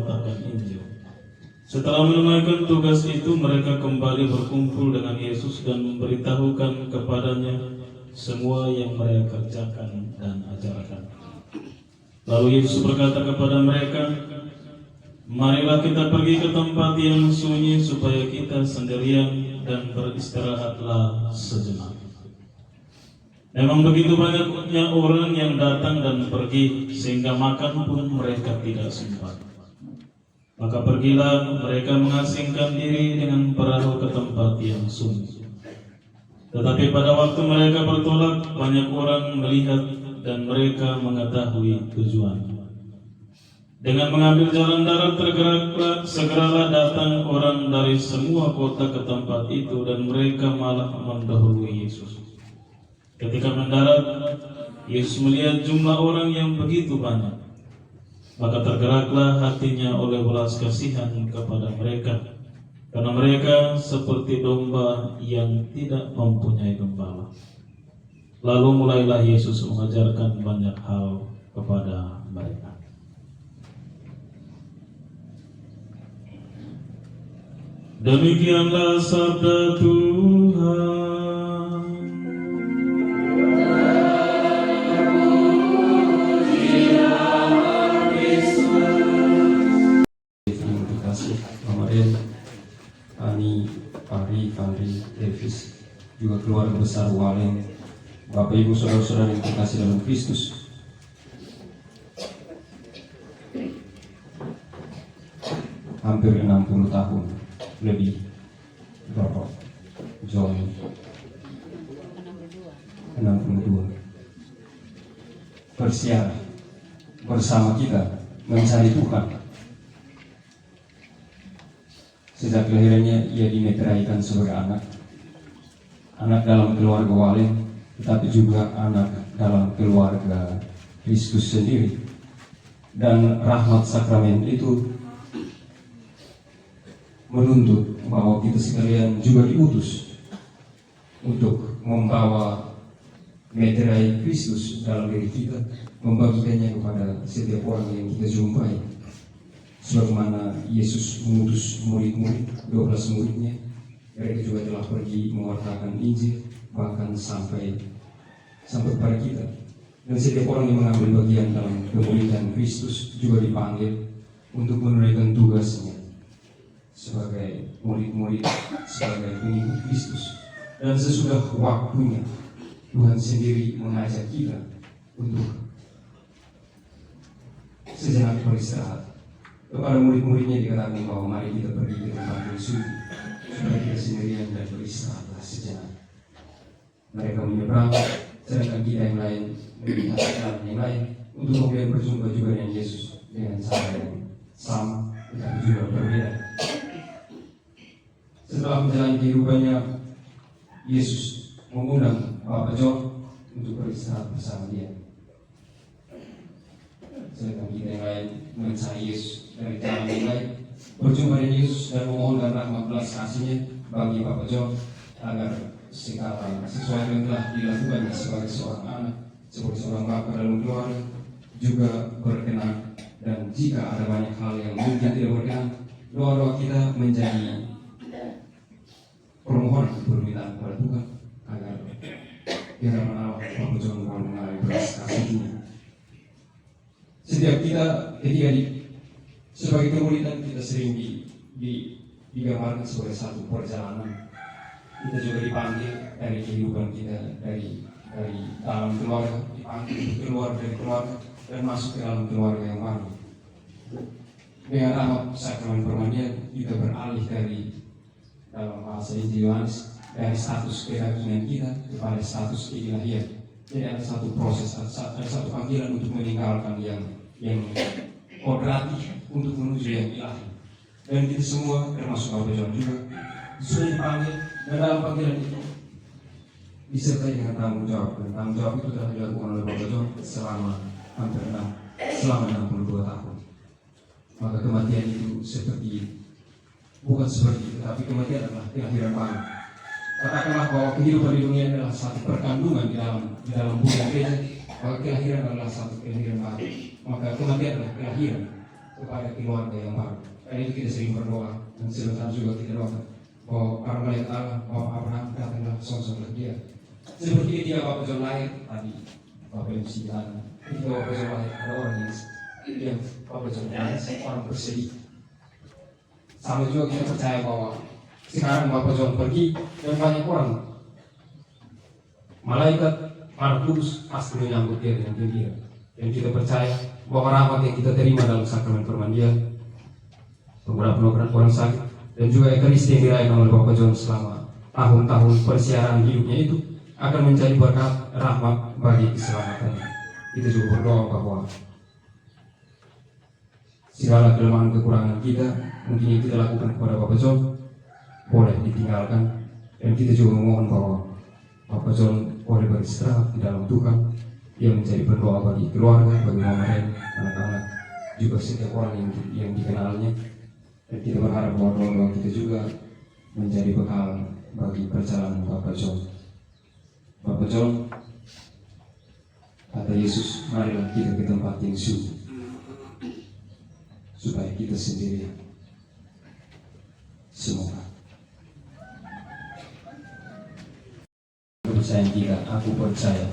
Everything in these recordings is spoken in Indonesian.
mewartakan Injil. Setelah menunaikan tugas itu, mereka kembali berkumpul dengan Yesus dan memberitahukan kepadanya semua yang mereka kerjakan dan ajarkan. Lalu Yesus berkata kepada mereka, "Marilah kita pergi ke tempat yang sunyi supaya kita sendirian dan beristirahatlah sejenak." Memang begitu banyaknya orang yang datang dan pergi, sehingga makan pun mereka tidak sempat. Maka pergilah mereka mengasingkan diri dengan perahu ke tempat yang sunyi. Tetapi pada waktu mereka bertolak, banyak orang melihat dan mereka mengetahui tujuannya. Dengan mengambil jalan darat segeralah datang orang dari semua kota ke tempat itu, dan mereka malah mendahului Yesus. Ketika mendarat, Yesus melihat jumlah orang yang begitu banyak, maka tergeraklah hatinya oleh belas kasihan kepada mereka, karena mereka seperti domba yang tidak mempunyai gembala. Lalu mulailah Yesus mengajarkan banyak hal kepada mereka. Demikianlah sabda Tuhan. Ani, Pari, Fandri, Davis, juga keluarga besar Waleng, Bapak Ibu Saudara-saudara yang terkasih dalam Kristus. Hampir 60 tahun lebih Bapak John 62 bersiar bersama kita mencari Tuhan. Sejak kelahirannya ia dimeteraikan sebagai anak dalam keluarga Waleng, tetapi juga anak dalam keluarga Kristus sendiri. Dan rahmat sakramen itu menuntut bahwa kita sekalian juga diutus untuk membawa meterai Kristus dalam diri kita, membagikannya kepada setiap orang yang kita jumpai. Sebagaimana Yesus mengutus murid-murid, 12 muridnya, mereka juga telah pergi mewartakan Injil, bahkan sampai kepada kita. Dan setiap orang yang mengambil bagian dalam kemuliaan Kristus juga dipanggil untuk menunaikan tugasnya sebagai murid-murid, sebagai pengikut Kristus. Dan sesudah waktunya, Tuhan sendiri mengajak kita untuk sejenak beristirahat. Kepada murid-muridnya dikatakan bahwa mari kita pergi ke tempat yang sunyi supaya kita sendirian dan beristirahatlah sejenak. Mereka menyeberang, sedangkan kita yang lain melihat jalan yang lain untuk kemudian berjumpa juga dengan Yesus dengan cara yang sama tetapi juga berbeda. Setelah menjalani kehidupannya, Yesus mengundang Bapak John untuk beristirahat bersama dia. Sedangkan kita yang lain mencari Yesus dari jalan yang lain, berjumpa dengan Yesus dan memohonkan rahmat belas kasihnya bagi Bapak John agar segala sesuatu yang telah dilakukannya sebagai seorang anak, sebagai seorang bapak dalam keluarga juga berkenan. Dan jika ada banyak hal yang mungkin tidak berkenan, doa-doa kita menjadi permohonan permintaan kepada Tuhan agar kiranya Allah Bapak John mengalami belas kasihnya. Setiap kita ketika sebagai kemuliaan kita sering digambarkan sebagai satu perjalanan. Kita juga dipanggil dari kehidupan kita, dari dalam keluarga, dipanggil keluar dari keluarga dan masuk ke dalam keluarga yang baru. Dengan rahmat sakramen permandian kita beralih dari, dalam bahasa Injil Yohanes, dari status kedagingan kita kepada status keilahian. Jadi ada satu proses, ada satu panggilan untuk meninggalkan yang kodrati untuk menuju yang ilahi. Dan kita semua termasuk Bapak John juga sudah dipanggil, dan dalam panggilan itu disertai dengan tanggung jawab. Dan tanggung jawab itu telah dilakukan oleh Bapak John selama 62 tahun. Maka kematian itu bukan seperti itu, tapi kematian adalah kelahiran baru. Katakanlah bahwa kehidupan di dunia adalah satu perkandungan di dalam bulan gereja, maka kelahiran adalah satu kelahiran baru. Maka kematian adalah kelahiran. kepada keluarga yang baru. Karena itu kita sering berdoa dan sebentar juga kita doakan bahwa para malaikat Allah, bahwa Abraham datanglah sosok dia. Seperti ketika Bapak John lahir tadi, Bapak yang sembilan, ketika Bapak John lahir ada orang yang Bapak John lahir orang bersedih. Sama juga kita percaya bahwa sekarang Bapak John pergi dan banyak orang malaikat para kudus pasti menyambut dia dengan gembira. Dan kita percaya bahwa rahmat yang kita terima dalam sakramen permandian, pengurapan orang sakit, dan juga ekaristi yang dirayakan oleh Bapak John selama tahun-tahun persiaran hidupnya itu akan menjadi berkat rahmat bagi keselamatannya. Kita juga berdoa bahwa segala kelemahan kekurangan kita mungkin yang kita lakukan kepada Bapak John boleh ditinggalkan, dan kita juga memohon bahwa Bapak John boleh beristirahat di dalam Tuhan. Dia menjadi berdoa bagi keluarga, bagi mama dan anak-anak, juga setiap orang yang dikenalnya. Dan kita berharap bahwa doa kita juga menjadi bekal bagi perjalanan Bapak John. Bapak John, kata Yesus, marilah kita ke tempat yang sunyi, supaya kita sendiri semoga. Kepercayaan kita, aku percaya.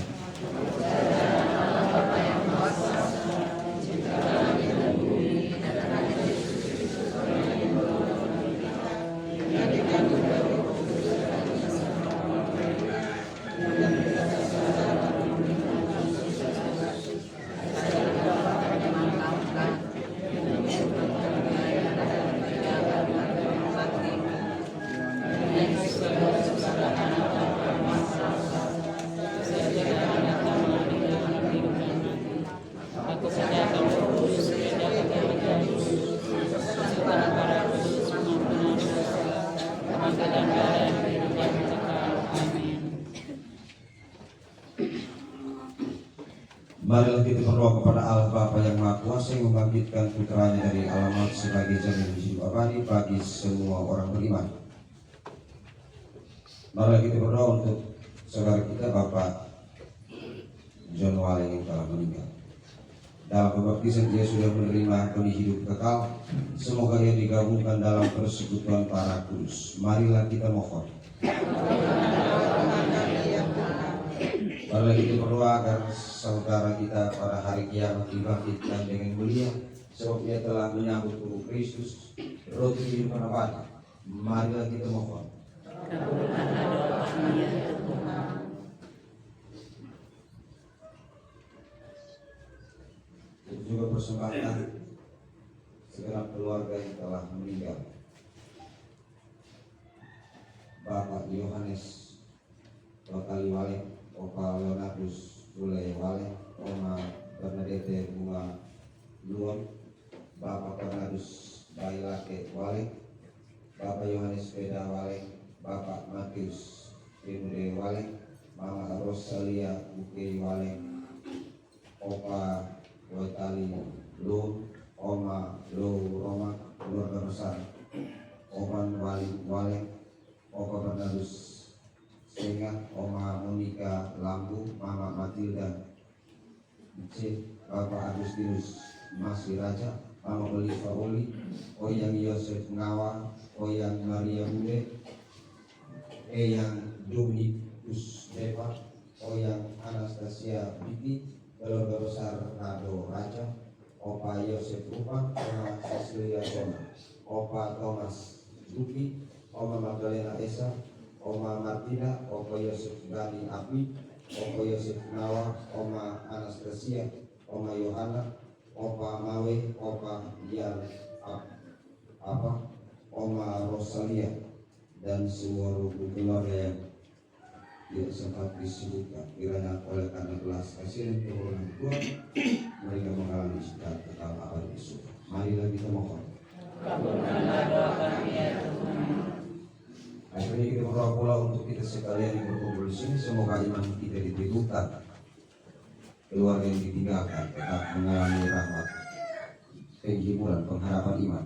Marilah kita berdoa kepada Allah Bapa yang Maha Kuasa yang membangkitkan putranya dari alam maut sebagai jamin hidup abadi bagi semua orang beriman. Marilah kita berdoa untuk saudara kita Bapak John Waleng yang telah meninggal. Dalam pembaptisan dia sudah menerima kondisi hidup kekal. Semoga ia digabungkan dalam persekutuan para kudus. Marilah kita mohon. Marilah kita berdoa agar saudara kita pada hari kiamat dibangkitkan dengan mulia, sebab dia telah menyambut tubuh Kristus, roti kehidupan abadi. Marilah kita mohon. Dan juga persembahkan segenap keluarga yang telah meninggal. Bapak Yohanes Bakali Waleng, Opa Leonardus Bule Waleng, Oma Bernadette Bunga Luon, Bapak Bernardus Bailake Waleng, Bapak Yohanes Peda Waleng, Bapak Matius Imre Waleng, Mama Rosalia Buke Waleng, Opa Wetali Lu, Oma Lu Roma, keluarga besar Oman Wali Waleng, Opa Bernardus Senga, Oma Monika Lambu, Mama Matilda C, Bapak Agustinus Masih Raja, Mama Oliva Oli, Oyang Yosef Ngawa, Oyang Maria Bude, Eyang Dominikus Deva, Oyang Anastasia Biti, keluarga besar Rado Raja, Opa Yosef Rupa, Oma Cecilia Sona, Opa Thomas Duki, Oma Magdalena Esa, Oma Martina, Opa Yosef Gani Api, Opa Yosef Nawa, Oma Anastasia, Oma Yohana, Opa Mawe, Opa Yan Oma Rosalia, dan semua rukun keluarga yang tidak sempat disebutkan. Kiranya oleh karena belas kasihan dan pertolongan Tuhan, mereka mengalami sejahtera kekal abadi di surga. Marilah kita mohon. Kabulkanlah doa kami ya Tuhan. Akhirnya kita berdoa pula untuk kita sekalian yang berkumpul di sini. Semoga iman kita diteguhkan, keluarga yang ditinggalkan tetap mengalami rahmat, penghiburan, pengharapan iman,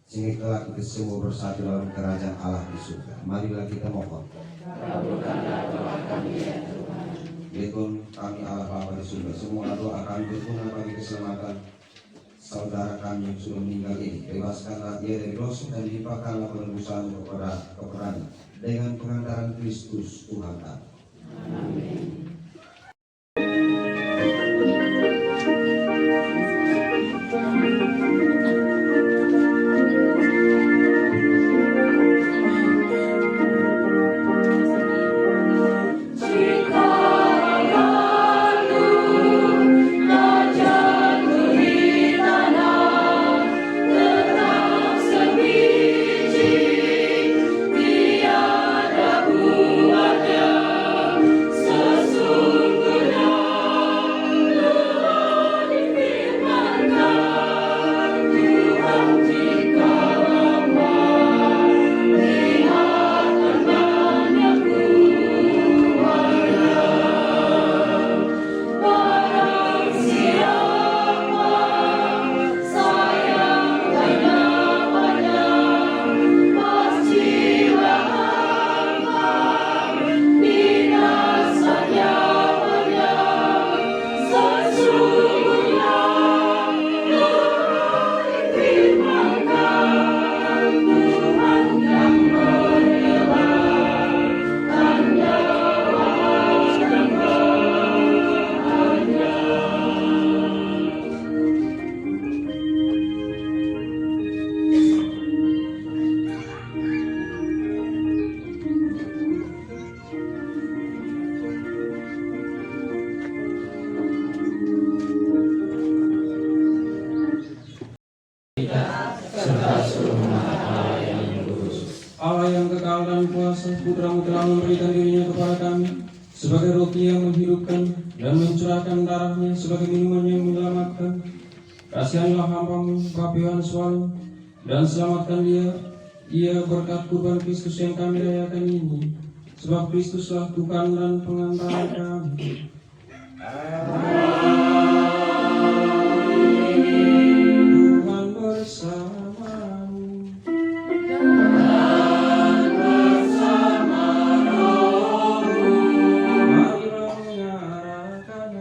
sehingga kelak kita semua bersatu dalam kerajaan Allah di surga. Marilah kita mohon. Kabulkanlah doa kami ya Tuhan. Yaitu kami Allah Bapa di surga, semua doa kami berguna bagi keselamatan saudara kami yang sudah meninggal ini. Bebaskanlah dia dari dosa dan limpahkanlah penebusan kepada keperannya dengan pengantaran Kristus Tuhan kami. Allah yang kekal dan kuasa, Putra-Mu telah memberikan dirinya kepada kami sebagai roti yang menghidupkan dan mencurahkan darahnya sebagai minuman yang menyelamatkan. Kasihanlah hamba-Mu, Bapak Yohanes Walu, dan selamatkan ia berkat kurban Kristus yang kami rayakan ini, sebab Kristuslah Tuhan dan pengantara kami. Tuhan bersamamu. Marilah mengarahkan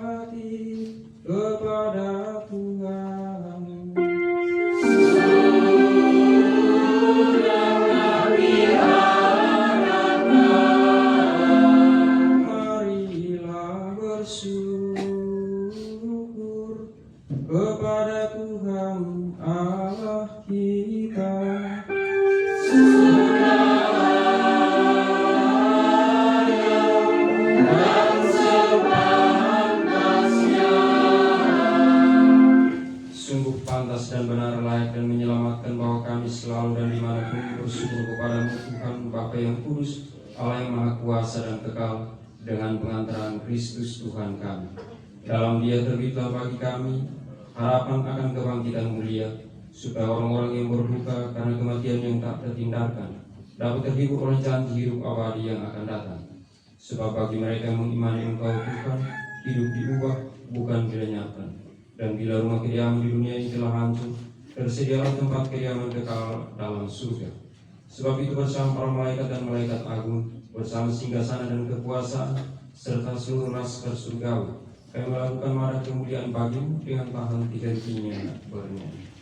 hati kepada Tuhan. Marilah bersyukur kepada Tuhan Allah kita. Sungguh pantas dan benar, layak dan menyelamatkan bahwa kami selalu dan dimanapun bersyukur kepada-Mu Tuhan Bapa yang kudus, Allah yang maha kuasa dan kekal, dengan pengantaran Kristus Tuhan kami. Dalam Dia terbitlah bagi kami harapan akan kebangkitan mulia, supaya orang-orang yang berduka karena kematian yang tak terhindarkan dapat terhibur oleh janji hidup abadi yang akan datang. Sebab bagi mereka yang mengimani Engkau Tuhan, hidup diubah bukan dilenyapkan. Dan bila rumah kediaman di dunia ini telah hancur, tersedialah tempat kediaman kekal dalam surga. Sebab itu bersama para malaikat dan malaikat agung, bersama singgasana dan kekuasaan, serta seluruh laskar surgawi, kami melakukan marah kemuliaan bagi-Mu dengan tahan henti-hentinya bernyanyi.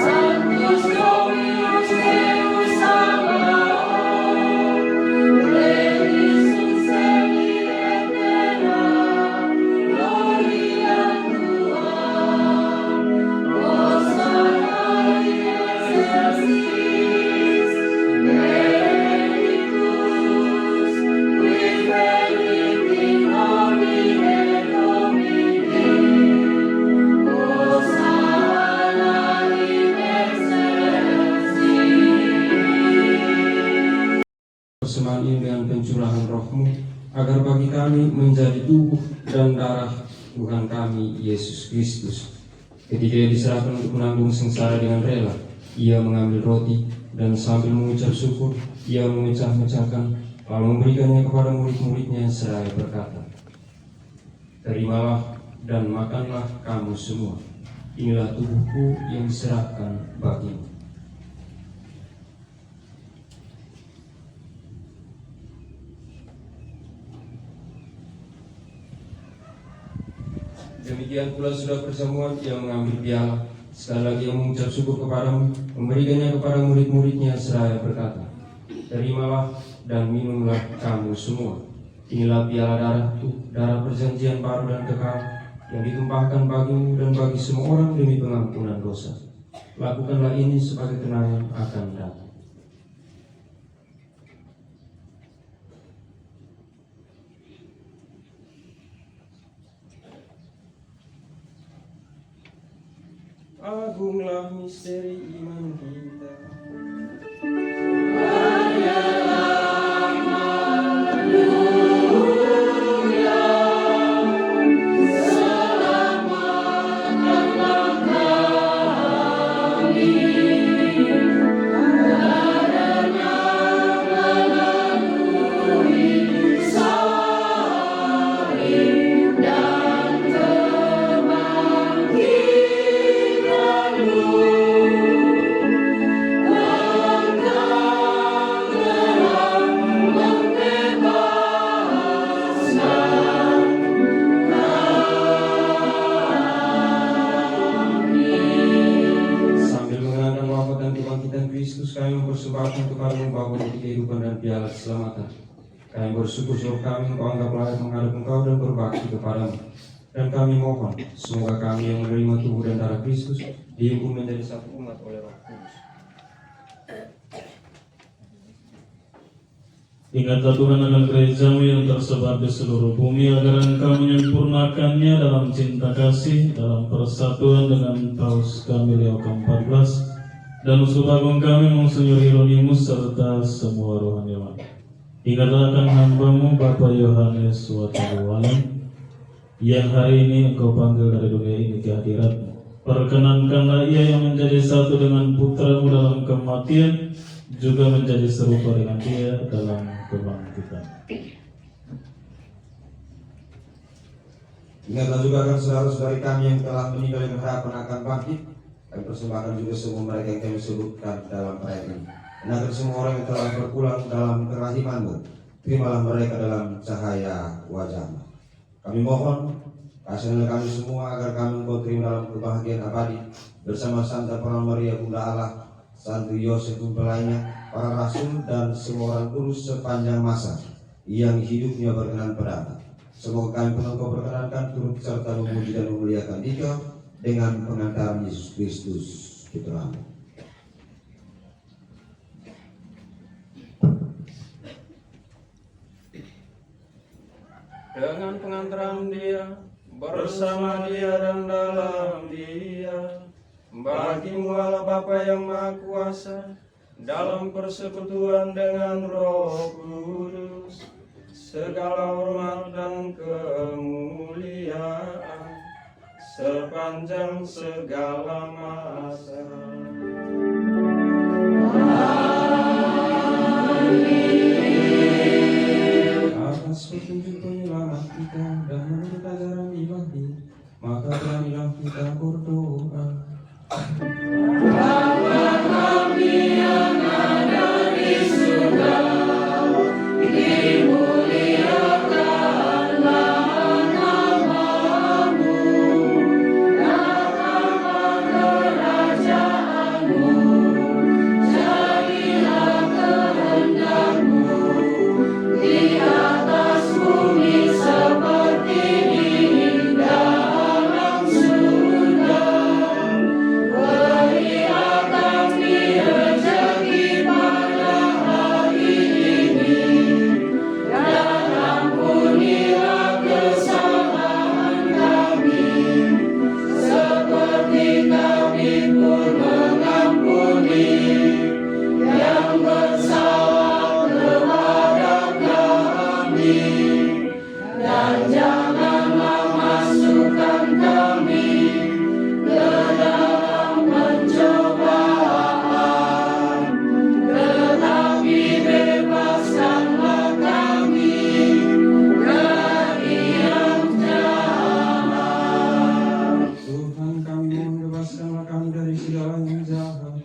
Sanctus Dominus Deus Sabaoth, Regis Succedi et terra, Gloria Tuam, Hosanna in excelsis, Benedictus, qui venit in nomine Domini, Hosanna in excelsis. Persembahan ini dengan pencurahan Roh-Mu, agar bagi kami menjadi tubuh dan darah Tuhan kami Yesus Kristus. Ketika Ia diserahkan untuk menanggung sengsara dengan rela, Ia mengambil roti dan sambil mengucap syukur, Ia memecah-mecahkan, lalu memberikannya kepada murid-muridnya seraya berkata, "Terimalah dan makanlah kamu semua. Inilah tubuhku yang diserahkan bagimu." Demikian pula sudah perjamuan ia mengambil piala. Sekali lagi ia mengucap syukur kepadamu, memberikannya kepada murid-muridnya seraya berkata, terimalah dan minumlah kamu semua. Inilah piala darahku, darah perjanjian baru dan kekal, yang ditumpahkan bagimu dan bagi semua orang demi pengampunan dosa. Lakukanlah ini sebagai kenangan akan datang. Agunglah misteri iman kita. Kami bersyukur sebab kami Engkau anggap layak menghadap Engkau dan berbakti kepadamu. Dan kami mohon, semoga kami yang menerima tubuh dan darah Kristus dihimpun menjadi satu umat oleh Roh Kudus. Ingatlah Tuhan akan gerejamu yang tersebar di seluruh bumi, agar Engkau menyempurnakannya dalam cinta kasih, dalam persatuan dengan Paus kami Leo ke-14 dan Uskup Agung kami Monsinyur Hieronymus serta semua rohaniawan. Ingatlah akan hamba-Mu Bapak Yohanes Wataruwalan yang hari ini Engkau panggil dari dunia ini ke hadirat-Mu. Perkenankanlah ia yang menjadi satu dengan Putra-Mu dalam kematian, juga menjadi serupa dengan Dia dalam kebangkitan. Ingatlah juga akan saudara-saudari kami yang telah meninggal dengan harapan akan bangkit. Kami persembahkan juga semua mereka yang kami sebutkan dalam ayat ini. Dan agar semua orang yang telah berpulang dalam kerahiman-Mu, terimalah mereka dalam cahaya wajah-Mu. Kami mohon kasihanilah kami semua agar kami Engkau terima dalam kebahagiaan abadi bersama Santa Peran Maria Bunda Allah, Santo Yosef mempelainya, para rasul dan semua orang kudus sepanjang masa yang hidupnya berkenan padamu. Semoga kami pun Engkau perkenankan turut serta memuji dan memuliakan Dikau dengan pengantaran Yesus Kristus Putra-Mu. Dengan pengantaran Dia, bersama Dia dan dalam Dia, bagi-Mu Allah Bapa yang Maha Kuasa, dalam persekutuan dengan Roh Kudus, segala hormat dan kemuliaan sepanjang segala masa. Atas petunjuk penyelamat kita dan menurut ajaran ilahi, maka beranilah kita berdoa. Bapa kami yang ada di surga, dimuliakanlah nama-Mu, datanglah kerajaan-Mu, jadilah kehendak-Mu di atas bumi seperti di dalam surga. Beri kami rezeki pada hari ini, dan ampunilah kesalahan kami, seperti kami pun mengampuni yang bersalah kepada kami. Dan janganlah masukkan kami ke dalam pencobaan, tetapi bebaskanlah kami dari yang jahat. Tuhan kami mohon bebaskanlah kami dari segala yang jahat.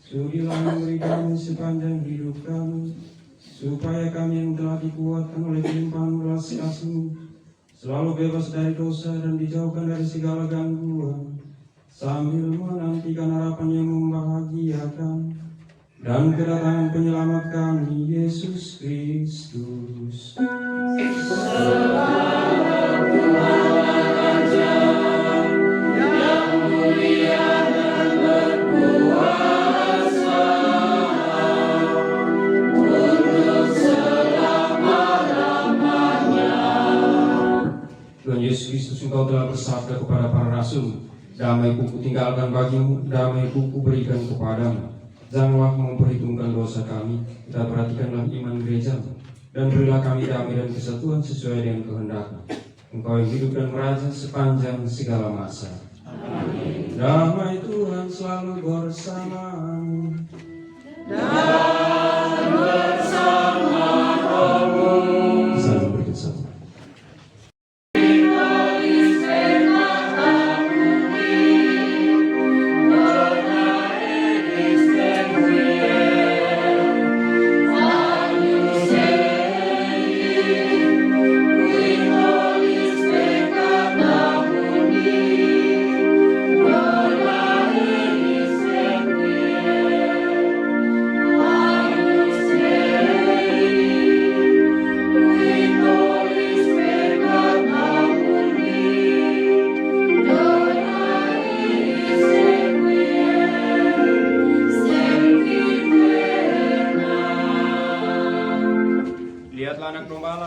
Sudilah memberi kami sepanjang hidup kami, supaya kami yang telah dikuatkan oleh limpahan belas kasih-Mu selalu bebas dari dosa dan dijauhkan dari segala gangguan, sambil menantikan harapan yang membahagiakan dan kedatangan penyelamat kami, Yesus Kristus. Tuhan Yesus Kristus, Engkau telah bersabda kepada para rasul, damai-Ku kutinggalkan bagimu, damai-Ku kuberikan kepadamu. Janganlah memperhitungkan dosa kami, kita perhatikanlah iman gereja, dan berilah kami damai dan kesatuan sesuai dengan kehendak-Mu. Engkau yang hidup dan meraja sepanjang segala masa. Amin. Damai Tuhan selalu bersamamu. Dan bersama rohmu. Selalu bersama.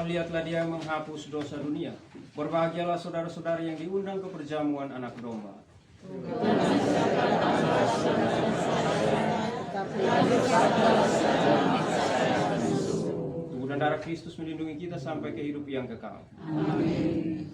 Lihatlah Dia yang menghapus dosa dunia. Berbahagialah saudara-saudara yang diundang ke perjamuan anak domba. Tubuh dan darah Kristus melindungi kita sampai ke hidup yang kekal. Amin.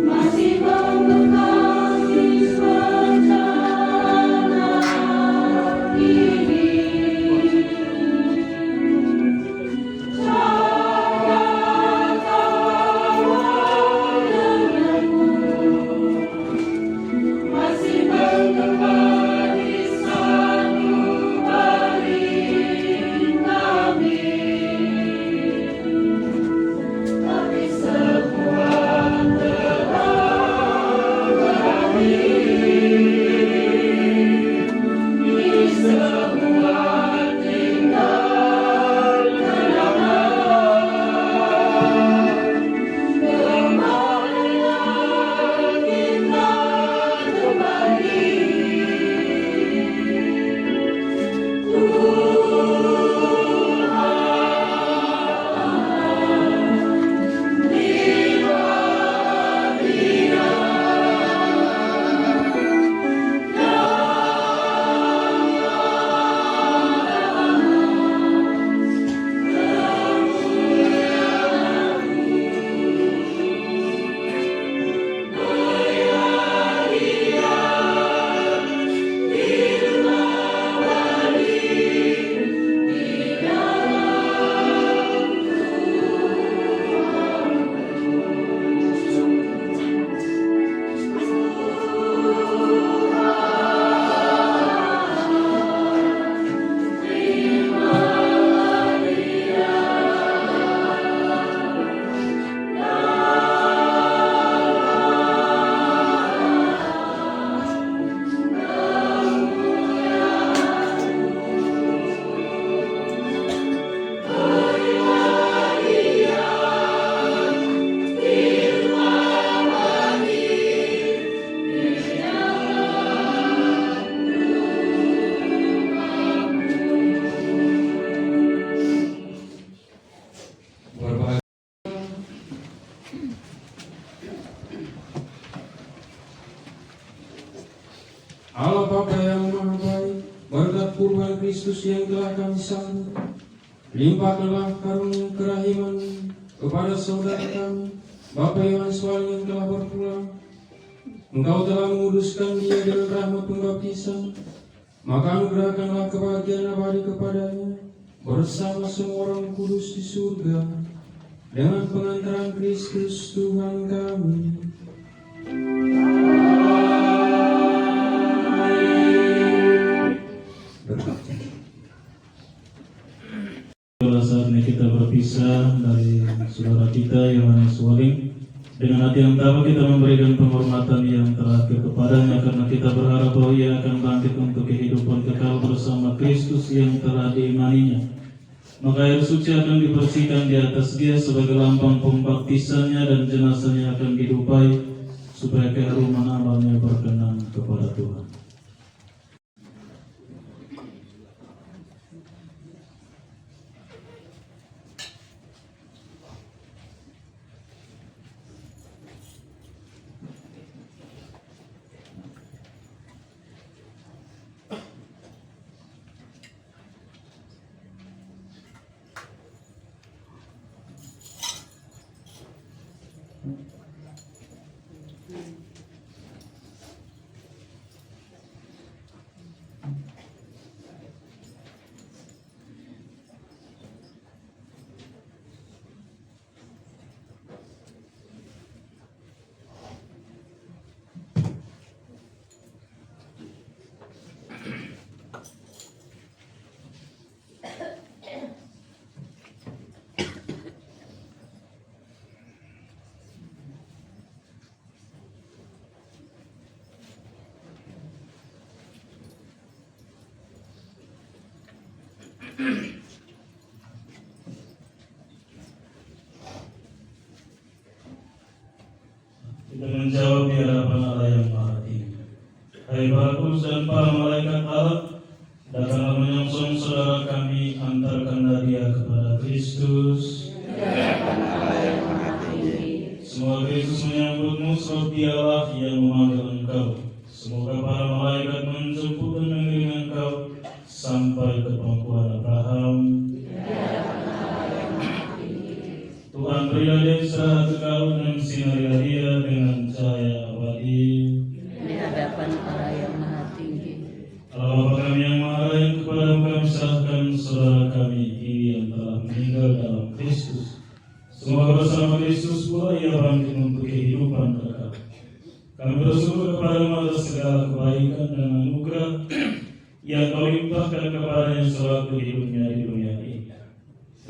Masih membekas di Allah Bapa yang Maha Baik, berkat kurban Kristus yang telah kami sambut, limpahkanlah karunia kerahiman kepada saudara kami, Bapak Yohanes Waling yang telah berpulang. Engkau telah menguduskan dia dengan rahmat pembaptisan, maka anugerahkanlah kebahagiaan abadi kepadanya bersama semua orang kudus di surga dengan pengantaran Kristus Tuhan kami. Saatnya kita berpisah dari saudara kita Yohanes Waling. Dengan hati yang tamak kita memberikan penghormatan yang terakhir kepadanya, karena kita berharap bahwa ia akan bangkit untuk kehidupan kekal bersama Kristus yang telah diimaninya. Maka air suci akan dibersihkan di atas dia sebagai lambang pembaptisannya, dan jenazahnya akan didupai supaya keharuman amalnya berkenan kepada Tuhan. Kita menjawab di hadapan Allah yang Maha Tinggi. Hai para kudus dan para malaikat Allah, datanglah menyongsong saudara kami, antarkanlah dia kepada Kristus. Semoga Kristus menyambutmu, sebab dialah yang memanggil engkau. Semoga para malaikat menjemput dan mengiringi engkau sampai ke pangkuan Abraham. Tuhan berilah dia istirahat kekal dan sinarilah dia dengan cahaya abadi. Di hadapan Allah yang Maha Tinggi. Allah Bapa kami yang Maha Tinggi, kepada kami serahkan saudara kami ini yang telah meninggal dalam Kristus. Semoga bersama Kristus pula ia bangkit untuk kehidupan kekal. Kami bersyukur kepada-Mu atas segala kebaikan dan anugerah yang Kau limpahkan kepadanya sewaktu hidupnya di dunia ini.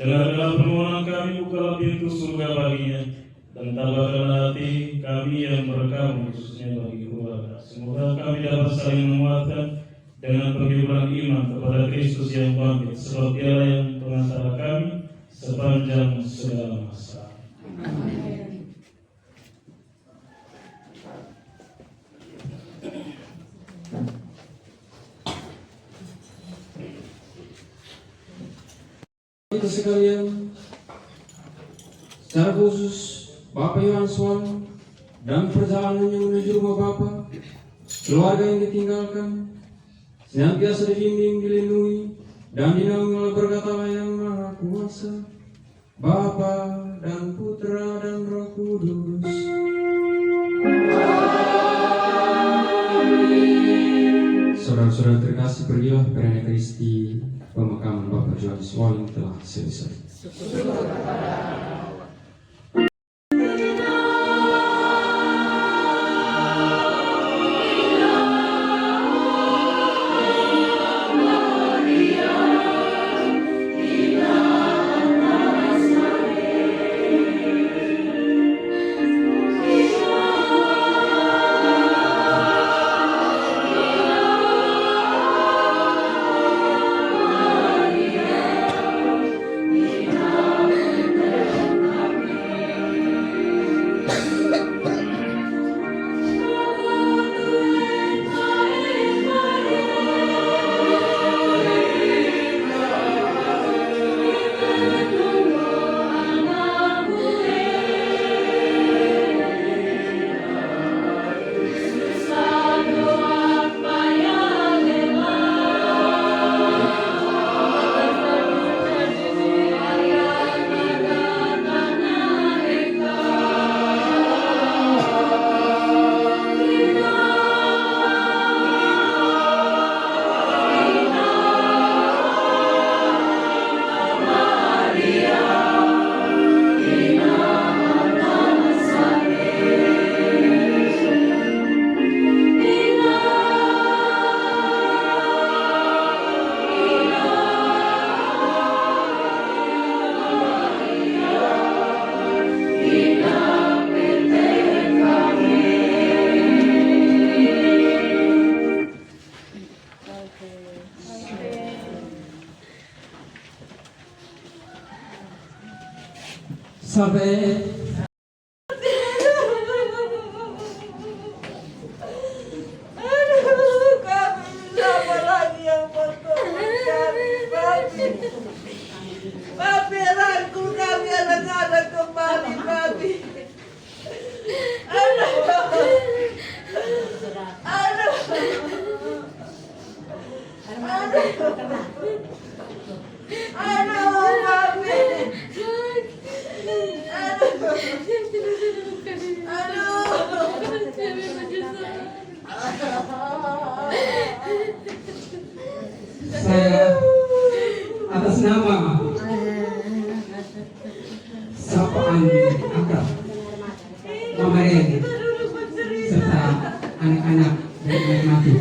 Dengarkanlah permohonan kami, bukalah pintu surga baginya, dan tabahkanlah hati kami yang berkabung, khususnya bagi keluarga. Semoga kami dapat saling menguatkan dengan penghiburan iman kepada Kristus yang bangkit, sebab Dialah yang pengantara kami sepanjang segala masa. Amin. Kita sekalian, secara khusus Bapak Yohanes Waling dan perjalanannya menuju rumah Bapak, keluarga yang ditinggalkan, senantiasa dibimbing, dilindungi, dan dinaungi oleh berkat Allah yang Maha Kuasa, Bapa dan Putra dan Roh Kudus. Saudara-saudara terkasih, pergilah karena Kristi. Pemakaman Bapak Yohanes Waling telah selesai. sampai Papi, rangkul kami anak-anak kembali, Papi. Aduh. Aduh. Aduh, Papi. saya atas nama sapaan akrab Mama Ren serta anak-anak dari Mati.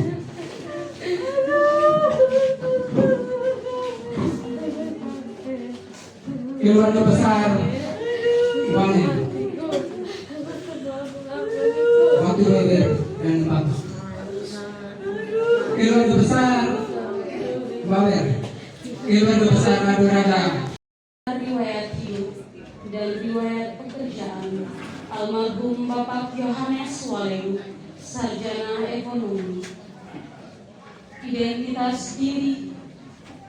Keluarga besar Wanen, Batu Weber dan Batu. Keluarga besar Wawer, keluarga besar Adorada. Riwayat hidup dan riwayat pekerjaan almarhum Bapak Yohanes Waleng, sarjana ekonomi. Identitas diri: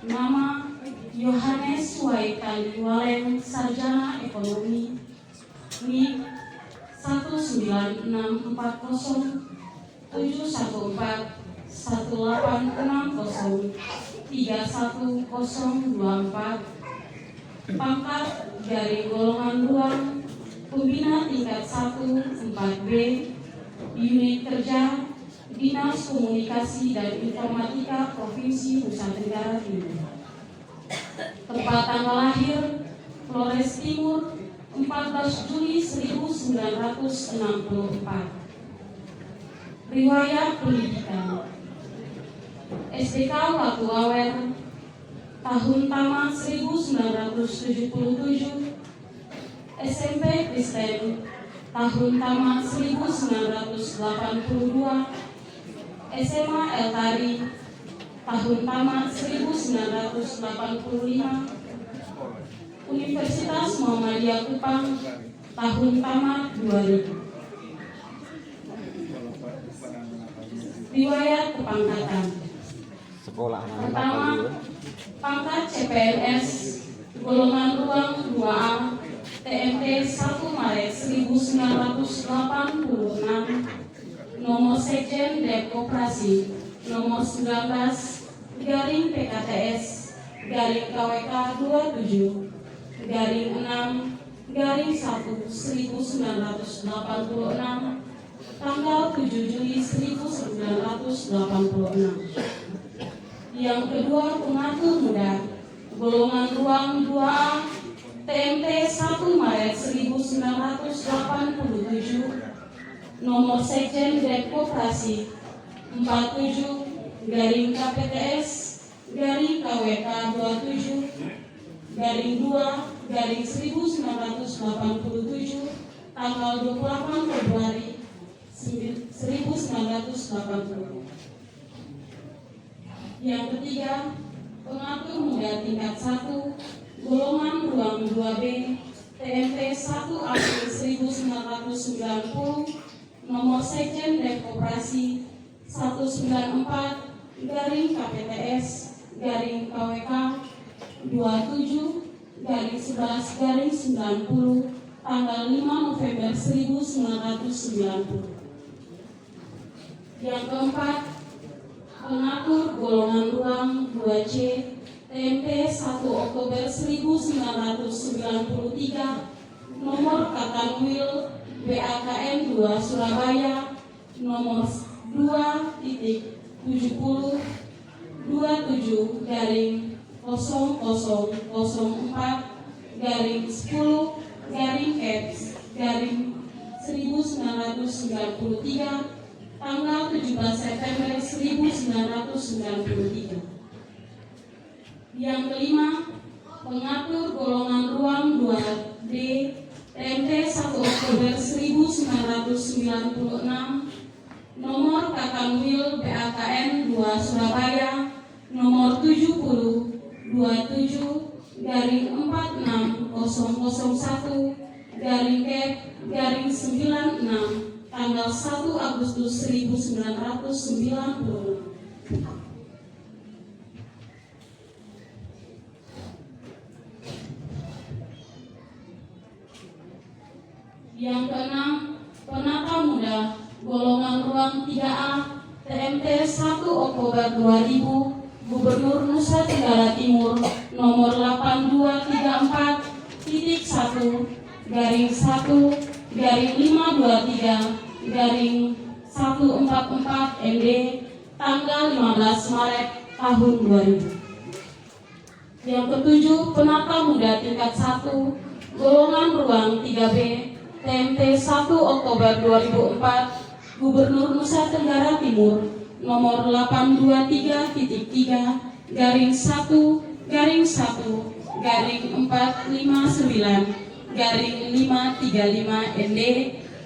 nama Yohanes Waitali Waleng, sarjana ekonomi. NIK 196407186031024. Pangkat garing golongan ruang pembina tingkat 1 4B, unit kerja Dinas Komunikasi dan Informatika Provinsi Nusa Tenggara Timur. Tempat tanggal lahir: Flores Timur, 14 Juli 1964. Riwayat pendidikan: SDK Watu Awer, tahun tamat 1977. SMP Kristen, tahun tamat 1982. SMA Eltari, tahun tamat 1985. Universitas Muhammadiyah Kupang, tahun tamat 2000. Riwayat kepangkatan: pertama, pangkat CPNS golongan ruang 2A, TMT 1 Maret 1986, nomor Sekjen Dep Koperasi nomor 19 garing PKTS garing KWK 27 garing 6 garing 1 1986, tanggal 7 Juli 1986. Yang kedua, pengatur muda golongan ruang 2A, TMT 1 Maret 1987, nomor Sekjen Dep Koperasi 47 garing KPTS garing KWK 27 garing 2 garing 1987, tanggal 28 Februari 1980. Yang ketiga, pengatur muda tingkat 1 golongan ruang 2B, TMT 1 April 1990, nomor Sekjen Dep Koperasi 194 garing KPTS garing KWK 27 garing 11 garing 90, tanggal 5 November 1990. Yang keempat, pengatur golongan ruang 2C, TMT 1 Oktober 1993, nomor Katanwil BAKN 2 Surabaya, nomor 2.7027 garing 0004 garing 10 garing Caps garing 1993, tanggal 17 September 1993. Yang kelima, pengatur golongan ruang 2D, TMT 1 Oktober 1996, nomor Kakanwil BAKN 2 Surabaya, nomor 7027 garing 46001 96 tanggal 1 Agustus 1990. Yang keenam, penata muda golongan ruang 3A TMT 1 Oktober 2000 Gubernur Nusa Tenggara Timur nomor 8234-1-523-144 MD tanggal 15 Maret tahun 2000. Yang ketujuh, penata muda tingkat 1 golongan ruang 3B TMT 1 Oktober 2004 Gubernur Nusa Tenggara Timur nomor 823-1-1-459-535 MD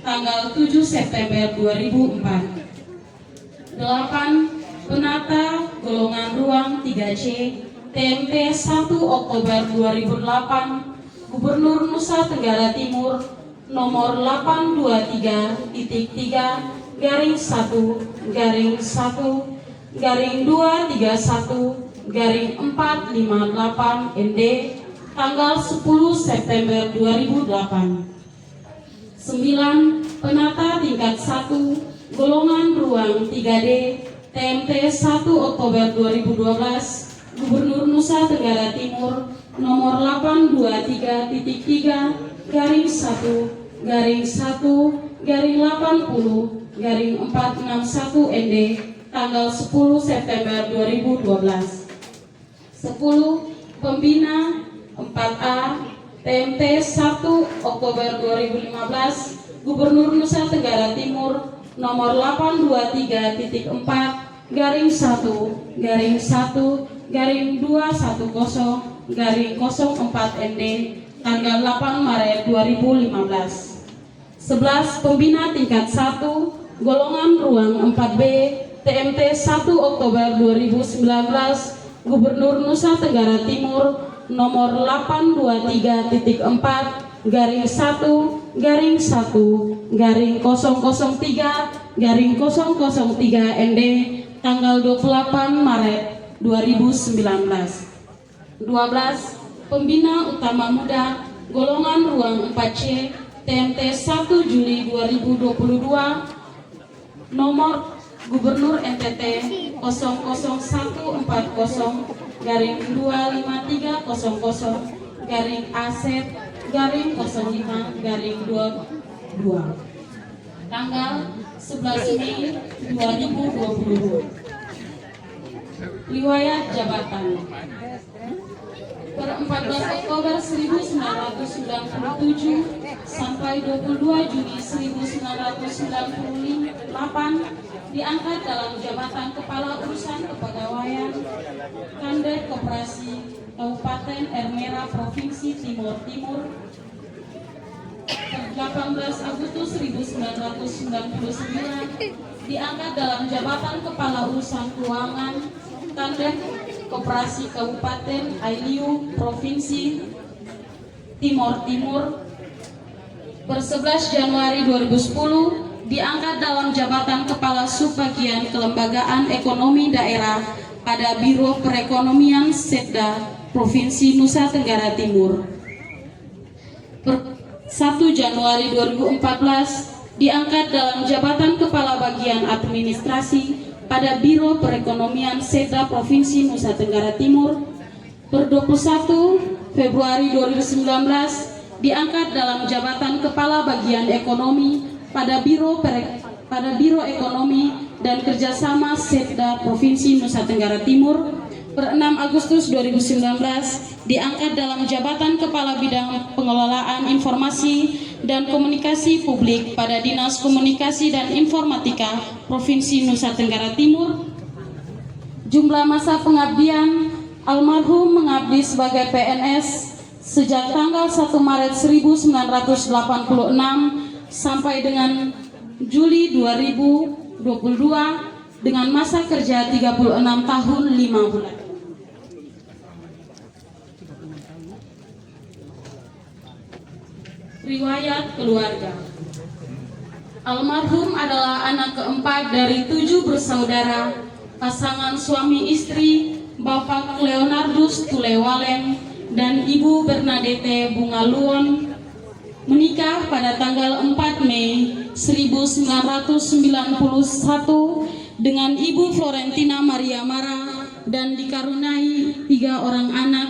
tanggal 7 September 2004. 8. Penata golongan ruang 3C TMT 1 Oktober 2008 Gubernur Nusa Tenggara Timur nomor 823-1-1-231-458 MD tanggal 10 September 2008. 9. Penata tingkat 1 golongan ruang 3D TMT 1 Oktober 2012 Gubernur Nusa Tenggara Timur nomor 823-1-1-80-461 MD tanggal 10 September 2012. 10. Pembina 4A TMT 1 Oktober 2015 Gubernur Nusa Tenggara Timur nomor 823-1-1-210-04 MD tanggal 8 Maret 2015. 11. Pembina tingkat 1 golongan ruang 4B TMT 1 Oktober 2019 Gubernur Nusa Tenggara Timur nomor 823-1-1-003-003 MD tanggal 28 Maret 2019. 12. Pembina utama muda golongan ruang 4C TMT 1 Juli 2022 nomor Gubernur NTT 00114-20-AZ-05-22 tanggal 11 Mei 2022. Riwayat jabatan per 14 Oktober 1997 sampai 22 Juni 1998 diangkat dalam jabatan Kepala Urusan Kepegawaian Kandet Koperasi Kabupaten Ermera Provinsi Timur Timur per 18 Agustus 1999 diangkat dalam jabatan Kepala Urusan Keuangan Kandet Koperasi Kabupaten Ailiu Provinsi Timur Timur per 11 Januari 2010 diangkat dalam jabatan Kepala Subbagian Kelembagaan Ekonomi Daerah pada Biro Perekonomian Setda Provinsi Nusa Tenggara Timur. Per 1 Januari 2014 diangkat dalam jabatan Kepala Bagian Administrasi pada Biro Perekonomian Setda Provinsi Nusa Tenggara Timur. Per 21 Februari 2019 diangkat dalam jabatan Kepala Bagian Ekonomi pada Biro Ekonomi dan Kerjasama Setda Provinsi Nusa Tenggara Timur. Per 6 Agustus 2019 diangkat dalam jabatan Kepala Bidang Pengelolaan Informasi dan Komunikasi Publik pada Dinas Komunikasi dan Informatika Provinsi Nusa Tenggara Timur. Jumlah masa pengabdian almarhum mengabdi sebagai PNS sejak tanggal 1 Maret 1986 sampai dengan Juli 2022 dengan masa kerja 36 tahun 5 bulan. Riwayat keluarga. Almarhum adalah anak keempat dari 7 bersaudara, pasangan suami istri, Bapak Leonardus Tulewaleng dan Ibu Bernadette Bungaluon, menikah pada tanggal 4 Mei 1991 dengan Ibu Florentina Maria Mara dan dikaruniai 3 orang anak,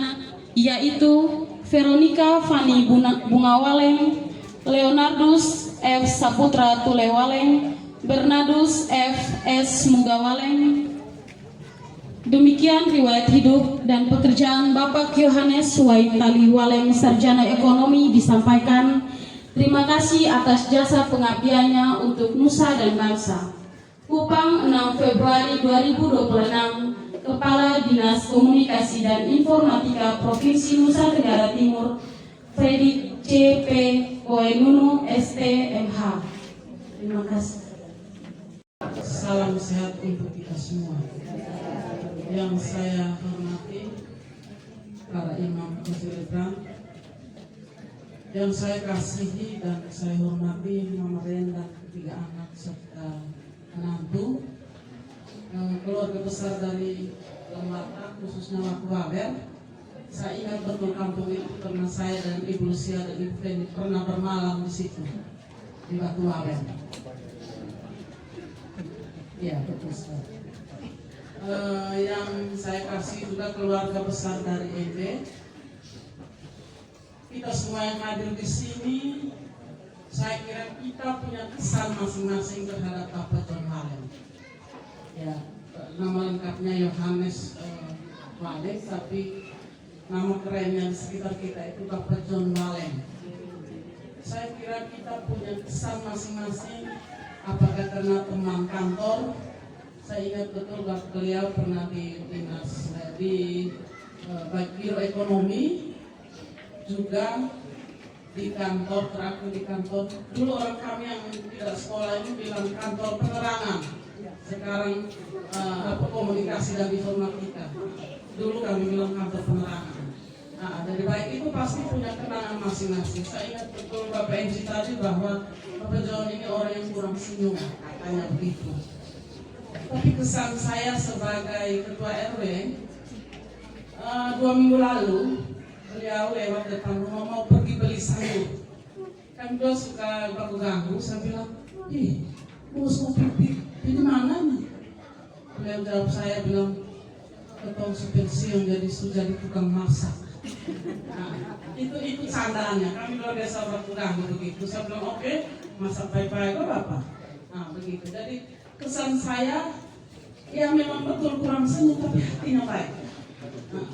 yaitu Veronica Fani Bungawaleng, Leonardus F. Saputra Tulewaleng, Bernardus F. S. Munggawaleng. Demikian riwayat hidup dan pekerjaan Bapak Yohanes Waitali Waleng, Sarjana Ekonomi, disampaikan. Terima kasih atas jasa pengabdiannya untuk nusa dan bangsa. Kupang, 6 Februari 2026, Kepala Dinas Komunikasi dan Informatika Provinsi Nusa Tenggara Timur, Fredrik C.P. Koenunu, ST.MH. Terima kasih. Salam sehat untuk kita semua. Yang saya hormati para imam konsilieran, yang saya kasihi dan saya hormati Mama Ren dan ketiga anak serta menantu, keluarga besar dari Lemata, khususnya Watu Wawer. Saya ingat betul kampung itu karena saya dan Ibu Lucia dan Ibu Feni pernah bermalam di situ, di Watu Wawer. Ya, betul sekali. Yang saya kasih juga keluarga besar dari EB. Kita semua yang hadir di sini, saya kira kita punya kesan masing-masing terhadap Bapak John Waleng. Ya, nama lengkapnya Yohanes Waleng, tapi nama kerennya di sekitar kita itu Bapak John Waleng. Saya kira kita punya kesan masing-masing, apakah karena teman kantor. Saya ingat betul waktu beliau pernah di dinas di Biro Ekonomi, juga di kantor, terakhir di kantor. Dulu orang kami yang tidak sekolah ini bilang kantor penerangan. Sekarang komunikasi dan informatika. Dulu kami bilang kantor penerangan. Nah, dari baik itu pasti punya kenangan masing-masing. Saya ingat betul Bapak Enji tadi bahwa Bapak John ini orang yang kurang senyum, katanya begitu. Tapi kesan saya sebagai ketua RW, 2 minggu lalu beliau lewat depan rumah mau pergi beli sayur. Kan dia suka baku ganggu, saya bilang, bos mau pipi, ini mana nih? Beliau jawab, saya bilang, ketong pensiun jadi tukang masak. Nah, itu candaannya. Kami luar biasa baku ganggu begitu. Saya bilang, oke, masak baik-baik kok Bapak. Nah begitu. Jadi kesan saya, ya memang betul kurang senyum tapi hatinya baik. Nah,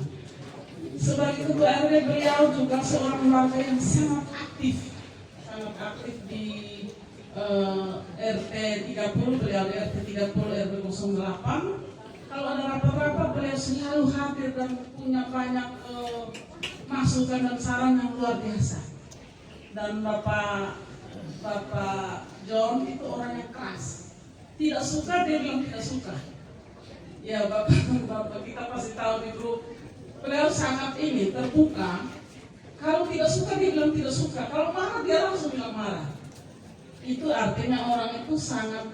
sebagai ketua RW beliau juga seorang warga yang sangat aktif di RT 30, beliau di RT 30 RW 08. Kalau ada rapat-rapat beliau selalu hadir dan punya banyak masukan dan saran yang luar biasa. Dan Bapak John itu orang yang keras. Tidak suka dia bilang tidak suka. Ya Bapak kita pasti tahu di grup. Beliau sangat terbuka. Kalau tidak suka dia bilang tidak suka. Kalau marah dia langsung bilang marah. Itu artinya orang itu sangat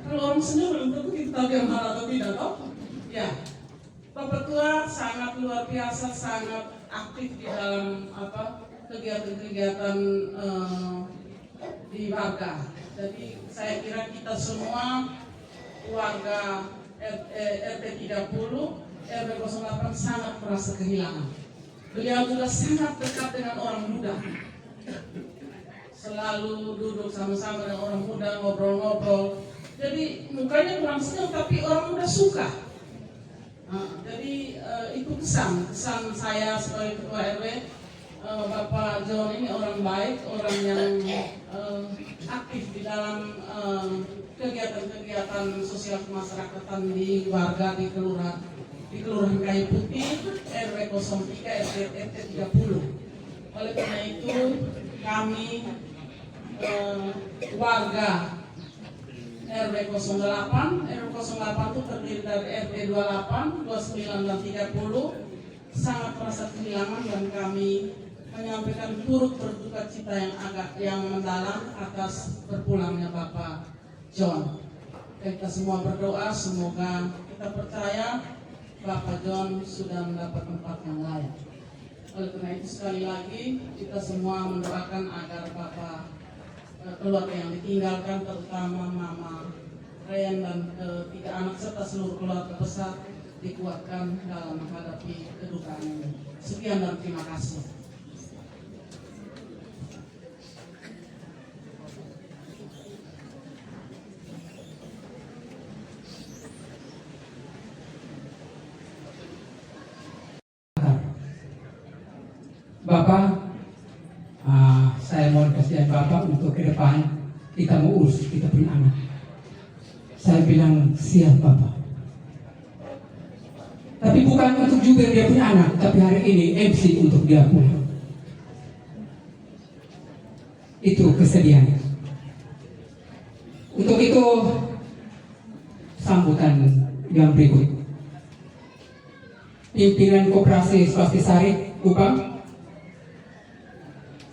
kalau orang senyum belum tentu kita tahu dia marah atau tidak toh. Ya. Bapak tua sangat luar biasa, sangat aktif di dalam kegiatan-kegiatan di warga. Jadi saya kira kita semua warga RT 30 RW 08 sangat merasa kehilangan. Beliau juga sangat dekat dengan orang muda. Selalu duduk sama-sama dengan orang muda, ngobrol-ngobrol. Jadi mukanya kurang senyum tapi orang muda suka. Jadi itu kesan saya sebagai ketua RW. Bapak John ini orang baik, orang yang aktif di dalam kegiatan-kegiatan sosial kemasyarakatan di warga di Kelurahan Kayu Putih RW 03 RT 30. Oleh karena itu kami warga RW 08 itu terdiri dari RT 28, 29 dan 30 sangat merasa kehilangan dan kami menyampaikan turut berduka cita yang mendalam atas berpulangnya Bapak John. Kita semua berdoa semoga kita percaya Bapak John sudah mendapat tempat yang layak. Oleh karena itu sekali lagi kita semua mendoakan agar Bapak keluarga yang ditinggalkan, terutama Mama Ren dan ketiga anak serta seluruh keluarga besar dikuatkan dalam menghadapi kedukaan ini. Sekian dan terima kasih. Bapak, saya mohon kasihan Bapak untuk ke depan kita mau urus kita punya anak. Saya bilang siap Bapak. Tapi bukan untuk juga dia punya anak, tapi hari ini MC untuk dia pulang. Itu kesedihan. Untuk itu sambutan yang berikut. Pimpinan Koperasi Swastisari Kupang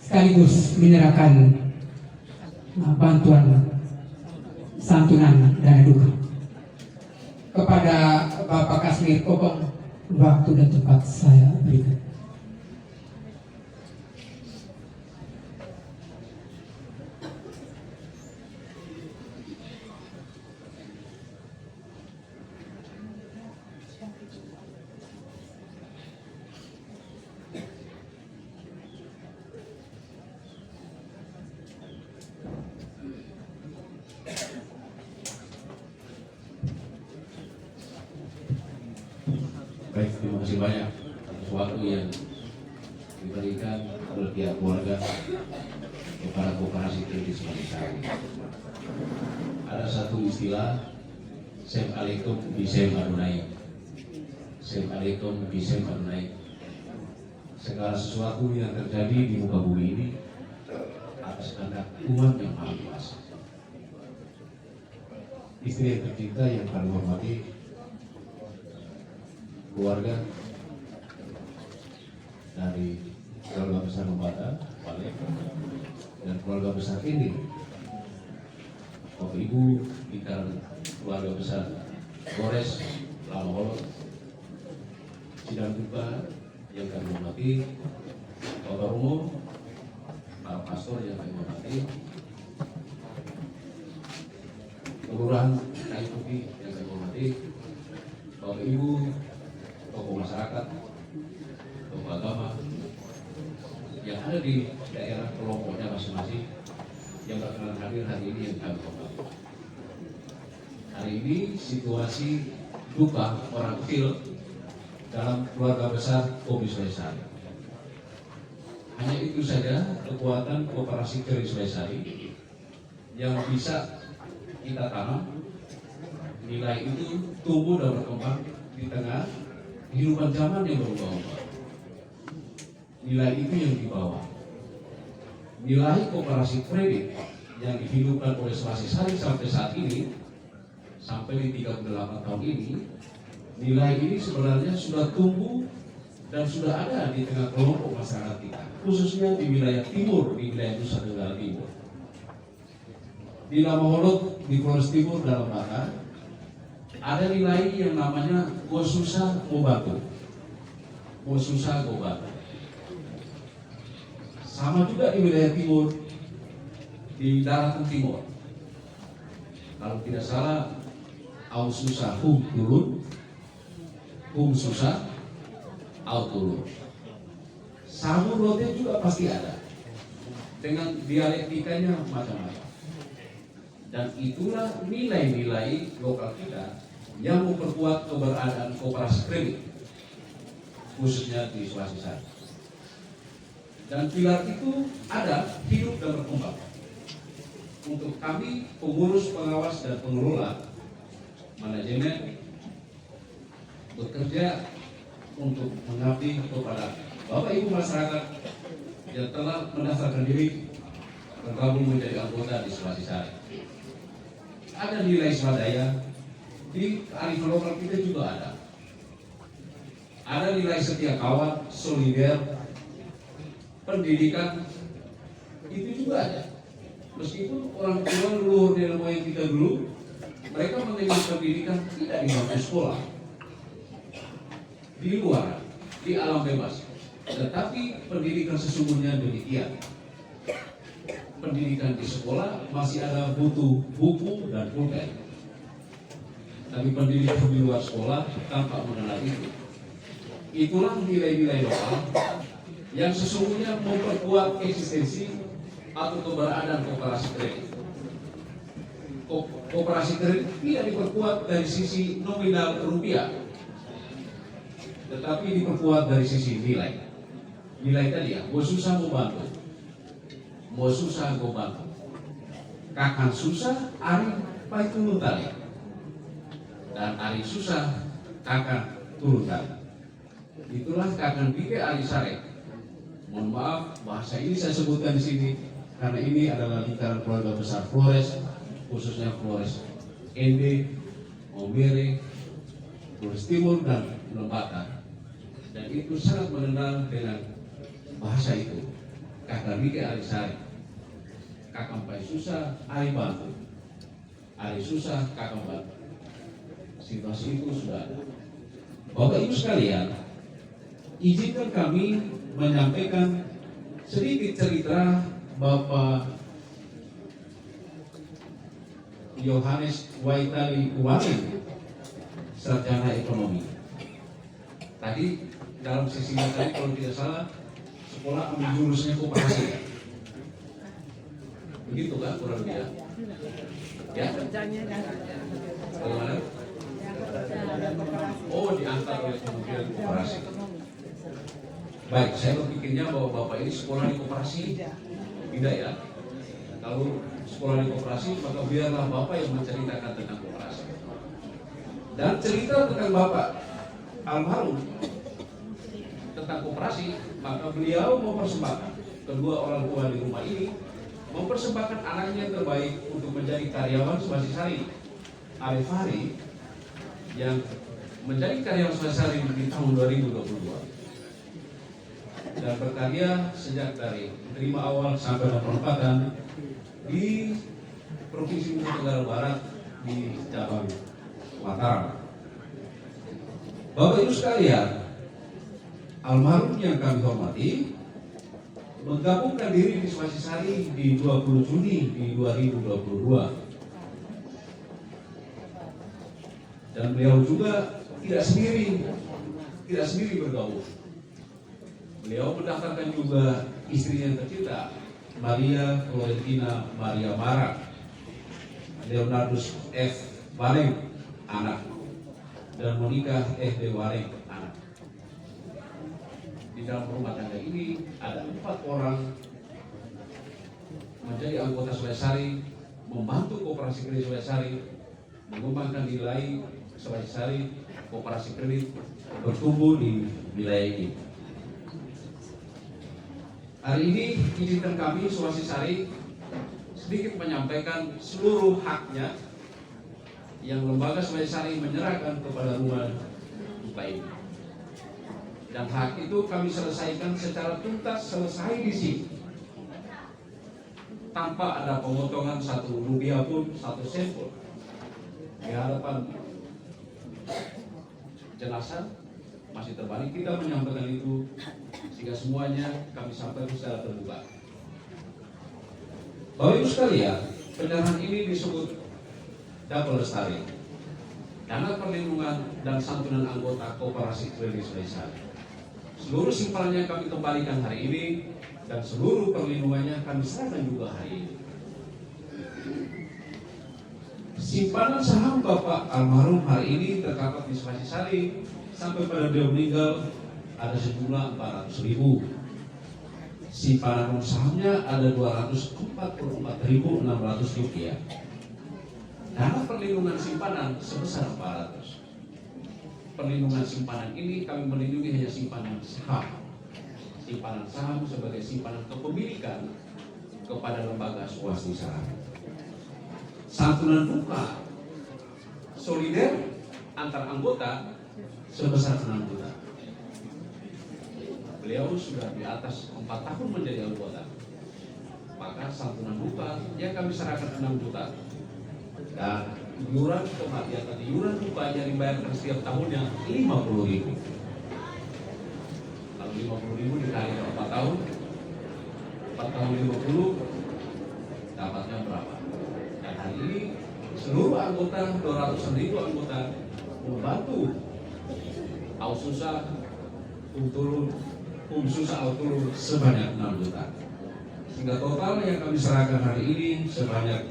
sekaligus menyerahkan bantuan santunan dana duka kepada Bapak Kasmir Kopong. Waktu dan tempat saya berikan. Baik, terima kasih banyak atas waktu yang diberikan oleh pihak keluarga kepada Koperasi Kredit Swastisari. Ada satu istilah, Sem Alaikum Bisem Adonai. Sem Alaikum Bisem Adonai. Segala sesuatu yang terjadi di muka bumi ini atas kehendak Tuhan yang Maha Kuasa. Istri yang tercinta yang kami hormati, keluarga dari keluarga besar Lembata, Balik, dan keluarga besar ini, Bapak Ibu, ikan keluarga besar Gores, Lamaholo, sidang duka yang kami hormati, Bapak Romo, para pastor yang kami hormati, kelurahan Kayu Putih yang kami hormati, Bapak Ibu, tokoh masyarakat, tokoh agama yang ada di daerah kelompoknya masing-masing yang berkenan hadir hari ini yang kami hormati. Hari ini situasi duka orang kecil dalam keluarga besar Kopi Swastisari. Hanya itu saja kekuatan Koperasi Kredit Swastisari yang bisa kita tanam, nilai itu tumbuh dan berkembang di tengah kehidupan zaman yang berubah-ubah. Nilai itu yang dibawa. Nilai koperasi kredit yang dihidupkan oleh Swastisari sampai saat ini, sampai di 38 tahun ini, nilai ini sebenarnya sudah tumbuh dan sudah ada di tengah kelompok masyarakat kita, khususnya di wilayah timur, di wilayah Nusa Tenggara Timur. Di Lamaholot, di Flores Timur dalam Bata, ada nilai yang namanya Gosusa Gobatu. Gosusa Gobatu. Sama juga di wilayah timur, di daratan timur. Kalau tidak salah, Aususa Hum Turun, Hum Susa Au Turun. Samu Rote juga pasti ada, dengan dialektikanya macam-macam. Dan itulah nilai-nilai lokal kita yang memperkuat keberadaan koperasi kredit, khususnya di Swastisari. Dan pilar itu ada, hidup dan berkembang. Untuk kami, pengurus, pengawas, dan pengelola manajemen bekerja untuk mengabdi kepada Bapak Ibu masyarakat yang telah mendaftarkan diri bergabung menjadi anggota di Swastisari. Ada nilai swadaya, di kearifan lokal kita juga ada. Ada nilai setia kawan, solider, pendidikan itu juga ada. Meskipun orang tua leluhur nenek moyang kita dulu, mereka menerima pendidikan tidak di bangku sekolah, di luar, di alam bebas. Tetapi pendidikan sesungguhnya demikian. Pendidikan di sekolah masih ada butuh buku dan pulpen. Tapi pendidikan di luar sekolah tanpa mengenal itu. Itulah nilai-nilai lokal yang sesungguhnya memperkuat eksistensi atau keberadaan koperasi kredit. Koperasi kredit tidak diperkuat dari sisi nominal rupiah, tetapi diperkuat dari sisi nilai. Nilai tadi ya, mau susah mau bantu, mau susah mau bantu. Kakan susah, ari pai turun tali, dan ari susah kakan turun tali. Itulah kakan bikin ari sare. Mohon maaf, bahasa ini saya sebutkan di sini karena ini adalah lingkaran keluarga besar Flores, khususnya Flores Ende, Ombere, Flores Timur dan Lembata. Dan itu sangat mengenal dengan bahasa itu. Kakak bikin ari sare, kakak pai susah, ari bantu, ari susah, kakak bantu. Situasi itu sudah ada. Bapak Ibu sekalian, izinkan kami menyampaikan sedikit cerita Bapak Yohanes Waitali Uwarin, sarjana ekonomi. Tadi dalam sesinya tadi kalau tidak salah sekolah ambil jurusannya koperasi. Begitu kan kurang lebih ya? Ya? Bagaimana? Oh, diangkat oleh Kementerian Koperasi. Baik, saya berpikirnya bahwa Bapak ini sekolah di koperasi. Tidak ya. Kalau sekolah di koperasi, maka biarlah Bapak yang menceritakan tentang koperasi. Dan cerita tentang Bapak almarhum tentang koperasi, maka beliau mempersembahkan kedua orang tua di rumah ini, mempersembahkan anaknya yang terbaik untuk menjadi karyawan Swasisari, Arif Hari, yang menjadi karyawan Swasisari di tahun 2022. Dan berkarya sejak dari terima awal sampai penempatan di Provinsi Nusa Tenggara Barat di cabang Mataram. Bapak Ibu sekalian, almarhum yang kami hormati menggabungkan diri di Swasisari di 20 Juni di 2022. Dan beliau juga tidak sendiri bergaul. Beliau mendaftarkan juga istrinya yang tercinta, Maria Florentina Maria Mara, Leonardus F. Wareng, anak, dan Monica F. D. Wareng, anak. Di dalam rumah tangga ini ada 4 orang menjadi anggota Swasisari, membantu koperasi kredit Swasisari, mengembangkan nilai Swasisari, koperasi kredit bertumbuh di wilayah ini. Hari ini izinkan kami Swasisari sedikit menyampaikan seluruh haknya yang lembaga Swasisari menyerahkan kepada rumah duka ini. Dan hak itu kami selesaikan secara tuntas, selesai di sini, tanpa ada pemotongan 1 rupiah pun, 1 sen pun di hadapan jenazah masih terbalik. Kita menyampaikan itu sehingga semuanya kami sampaikan secara terbuka. Bapak Ibu sekalian, penyerahan ini disebut double lestari, dana perlindungan dan santunan anggota koperasi kredit Swasisari. Seluruh simpanannya kami kembalikan hari ini dan seluruh perlindungannya kami serahkan juga hari ini. Simpanan saham Bapak almarhum hari ini tercatat di Swasisari sampai pada beliau meninggal ada sejumlah 400.000. Simpanan sahamnya ada 244.600 rupiah. Dana perlindungan simpanan sebesar 400. Perlindungan simpanan ini kami melindungi hanya simpanan saham. Simpanan saham sebagai simpanan kepemilikan kepada lembaga swasta. Santunan duka solider antar anggota sebesar 6 juta. beliau sudah di atas 4 tahun menjadi anggota, maka santunan duka yang kami serahkan 6 juta dan iuran kematian tadi, iuran duka yang dibayarkan setiap tahunnya 50.000. Kalau 50.000 dikali 4 tahun, 4 tahun 50, dapatnya berapa? Dan hari ini seluruh anggota, 200.000 anggota membantu Aususa turun sebanyak 6 juta. Sehingga total yang kami serahkan hari ini sebanyak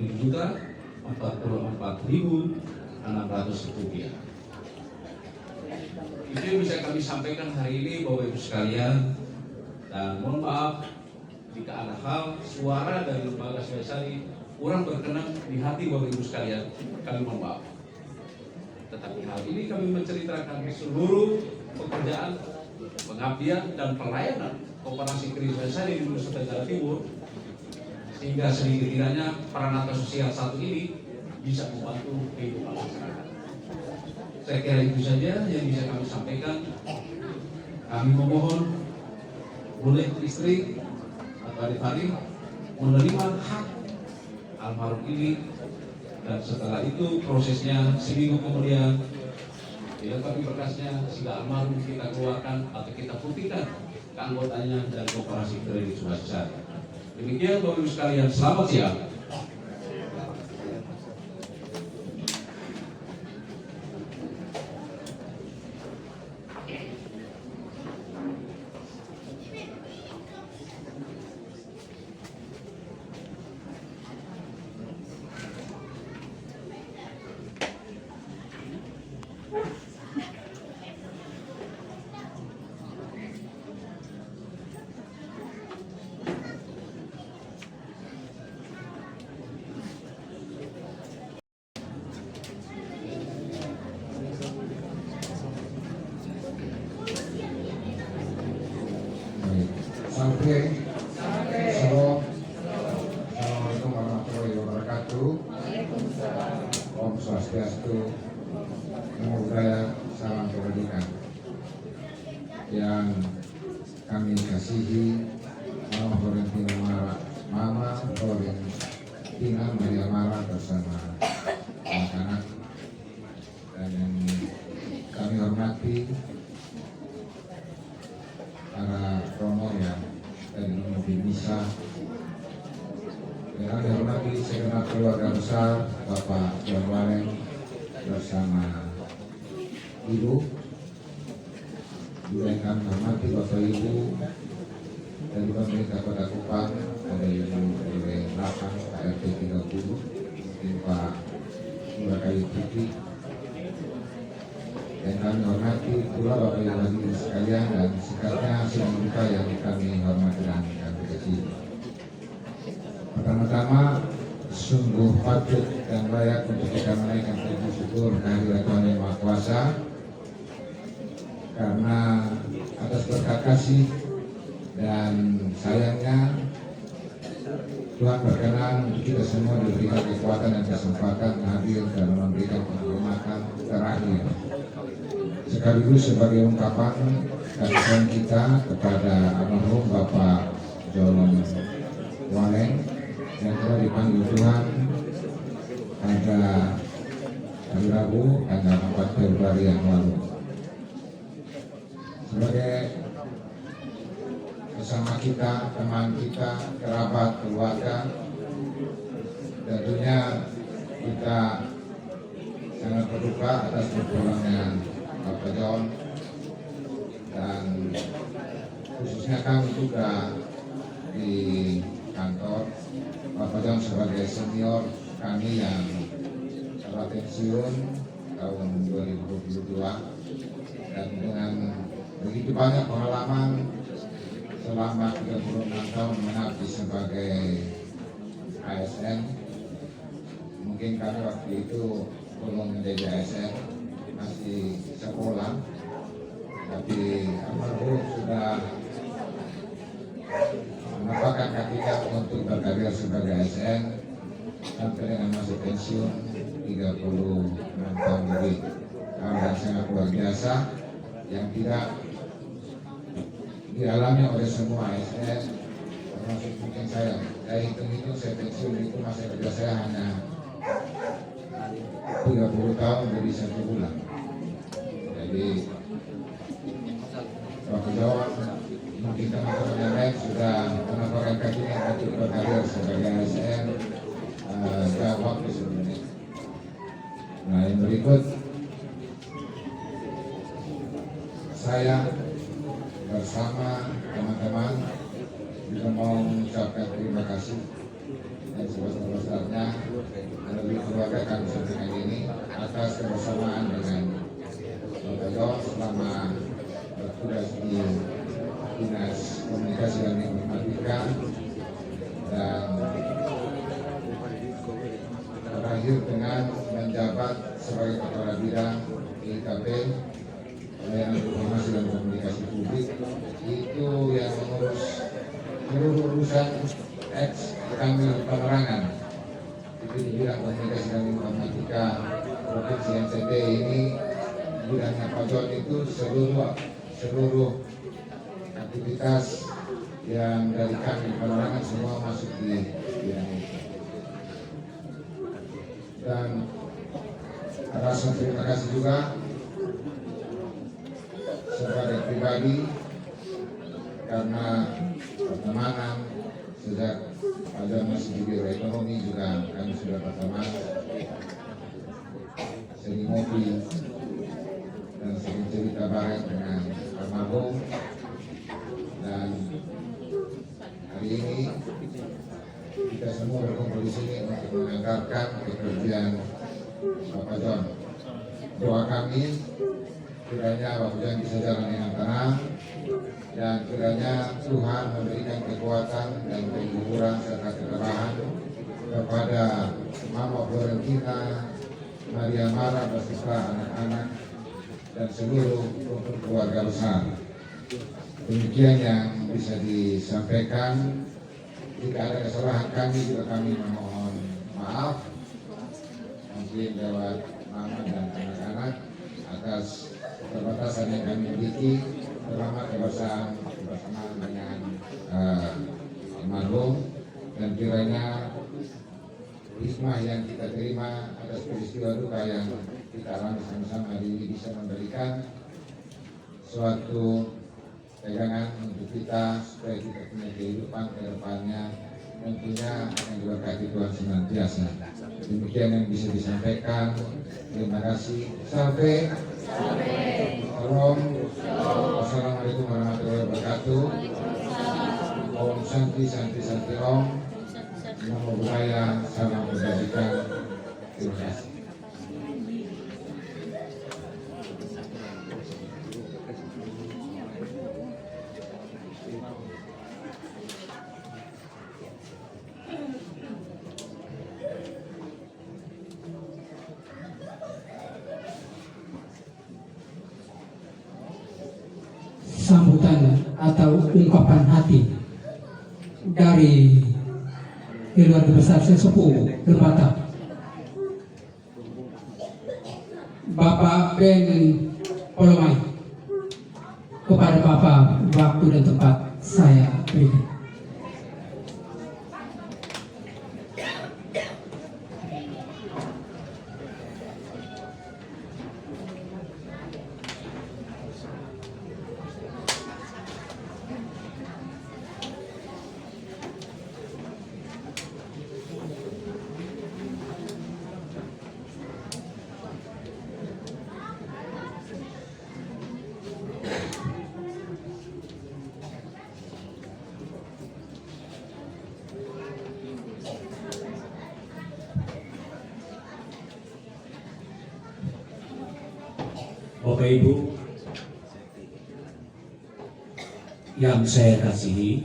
7.044.600 rupiah. Itu yang bisa kami sampaikan hari ini, Bapak Ibu sekalian. Dan mohon maaf jika ada hal suara dari lembaga Swaisari kurang berkenan di hati Bapak Ibu sekalian, kami mohon maaf. Tetapi hal ini kami menceritakan seluruh pekerjaan, pengabdian dan pelayanan Koperasi Kredit Swaisari di Nusa Tenggara Timur, sehingga sedikit-tidaknya Pranata Sosial satu ini bisa membantu kehidupan masyarakat. Saya kira itu saja yang bisa kami sampaikan. Kami memohon boleh istri atau adik-adik menerima hak almarhum ini, dan setelah itu prosesnya seminggu kemudian dilengkapi berkasnya sehingga almarhum kita keluarkan atau kita putihkan keanggotaannya dari Koperasi Kredit Swaisari. Demikian Bapak Ibu sekalian, selamat siang. Sampai Shalom. Assalamualaikum warahmatullahi wabarakatuh. Om Swastiastu, Namo Buddhaya, salam kebajikan. Yang kami kasihi Mama Florentina Maria Mara bersama anak-anak, dan yang kami hormati para promo yang dari mobil misa, yang dihormati segenap keluarga besar Bapak John Waleng bersama Ibu, juga yang kami hormati Bapak Ibu dari pemerintah Kota Kupang, ada Ibu RW 8 KRT 30, mungkin Pak Lurah Kayu Putih, dan kami hormati pula Bapak Ibu hadirin sekalian, dan sikapnya sidang duka yang kami hormati dan kami kasihi. Pertama-tama sungguh patut dan layak untuk kita menaikkan puji syukur kehadirat Tuhan Yang Maha Kuasa, karena atas berkat kasih dan sayangnya Tuhan berkenan untuk kita semua diberikan kekuatan dan kesempatan hadir dan memberikan penghormatan terakhir, sekaligus sebagai ungkapan kasih sayang kita kepada almarhum Bapak John Waleng yang telah dipanggil Tuhan pada hari Rabu tanggal 4 Februari yang lalu. Sebagai bersama kita, teman kita, kerabat, keluarga, tentunya kita sangat berduka atas berpulangnya Bapak John, dan khususnya kami juga di kantor Bapak John sebagai senior kami yang telah pensiun tahun 2022, dan dengan begitu banyak pengalaman selama 36 tahun mengabdi sebagai ASN. Mungkin kami waktu itu belum menjadi ASN, masih sekolah, tapi almarhum sudah menempatkan kakinya untuk berkarir sebagai ASN sampai dengan masa pensiun 36 tahun lebih. Hal yang sangat luar biasa yang tidak dialami oleh semua ASN, termasuk mungkin saya. Saya hitung-hitung saya pensiun itu masa kerja saya hanya 30 tahun dari 1 bulan. Jadi waktu Jawa mungkin teman-teman yang lain sudah menampakkan kakinya untuk berkarir sebagai ASN jauh waktu sebelumnya. Nah, yang berikut saya bersama teman-teman juga mau mengucapkan terima kasih dan sebesar-besarnya melalui keluarga kami sampaikan ini atas kebersamaan dengan Bapak Jo selama bertugas di Dinas Komunikasi dan Informatika, dan terakhir dengan menjabat sebagai Kepala Bidang IKP Pelayanan Informasi dan Komunikasi Publik, itu yang mengurus seluruh urusan kami penerangan itu di bidang komunikasi dan informatika Provinsi NTT ini. Bidangnya Pak John itu seluruh aktivitas yang dari kami penerangan semua masuk di bidang itu. Dan rasa terima kasih juga sebagai pribadi karena pertemanan sejak Pak John masih di Biro Ekonomi juga kami sudah berteman, sering ngopi dan sering cerita bareng dengan almarhum. Dan hari ini kita semua berkumpul di sini untuk menganggarkan pekerjaan Bapak John. Doa kami kiranya Bapak John bisa jalan dengan tenang, dan kiranya Tuhan memberikan kekuatan dan kehiburan serta ketabahan kepada Mama Florentina, Maria Mara beserta anak-anak dan seluruh keluarga besar. Demikian yang bisa disampaikan. Jika ada kesalahan kami juga kami memohon maaf, mungkin lewat mama dan anak-anak, atas keterbatasan yang kami miliki selama kebersamaan dengan almarhum, dan kiranya hikmah yang kita terima atas peristiwa duka yang kita alami sama-sama hari ini bisa memberikan suatu pegangan untuk kita supaya kita punya kehidupan ke depannya tentunya akan diberkati Tuhan senantiasa. Demikian yang bisa disampaikan. Terima kasih. Sampai. Wassalamualaikum warahmatullahi wabarakatuh. Om Santi Santi Santi Om. Namo Buddhaya. Salam kebajikan. Terima kasih. Sambutan atau ungkapan hati dari keluarga besar sesepuh Lebata, Bapak Ben Polomai. Kepada Bapak waktu dan tempat saya berikan. Bapak Ibu yang saya kasihi,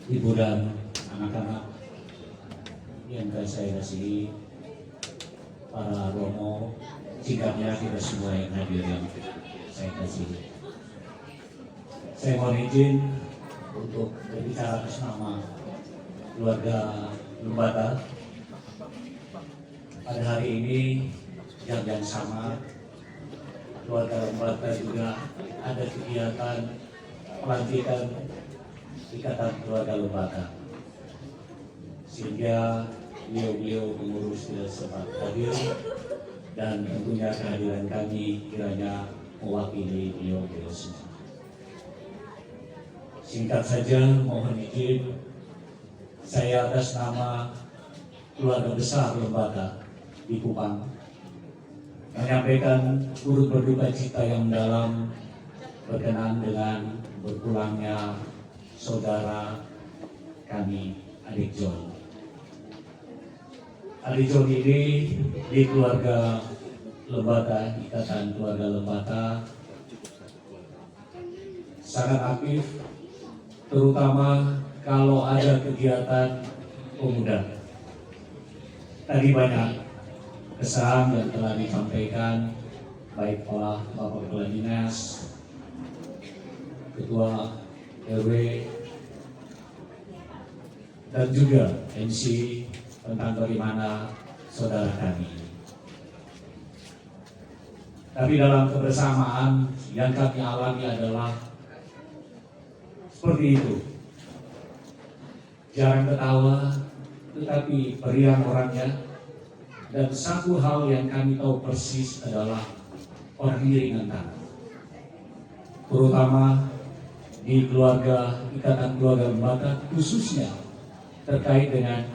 Ibu dan anak-anak yang saya kasihi, para romo, sikapnya kita semua yang hadir yang saya kasihi. Saya mohon izin untuk berbicara atas nama keluarga Lebata. Pada hari ini yang sama keluarga Lembata juga ada kegiatan pelantikan Ikatan Keluarga Lembata, sehingga beliau-beliau pengurus tidak sempat hadir, dan tentunya kehadiran kami kiranya mewakili beliau-beliau semua. Singkat saja, mohon izin saya atas nama keluarga besar Lembata di Kupang menyampaikan turut berduka cita yang mendalam berkenaan dengan berpulangnya saudara kami, Adik John. Adik John ini di keluarga Lembata, Ikatan Keluarga Lembata, sangat aktif, terutama kalau ada kegiatan pemuda. Tadi banyak kesan yang telah disampaikan baik oleh Bapak Kepala Dinas, Ketua RW, dan juga MC tentang bagaimana saudara kami. Tapi dalam kebersamaan yang kami alami adalah seperti itu. Jarang ketawa, tetapi periang orangnya. Dan satu hal yang kami tahu persis adalah pengiringan tangan. Terutama di keluarga Ikatan Keluarga Lembata, khususnya terkait dengan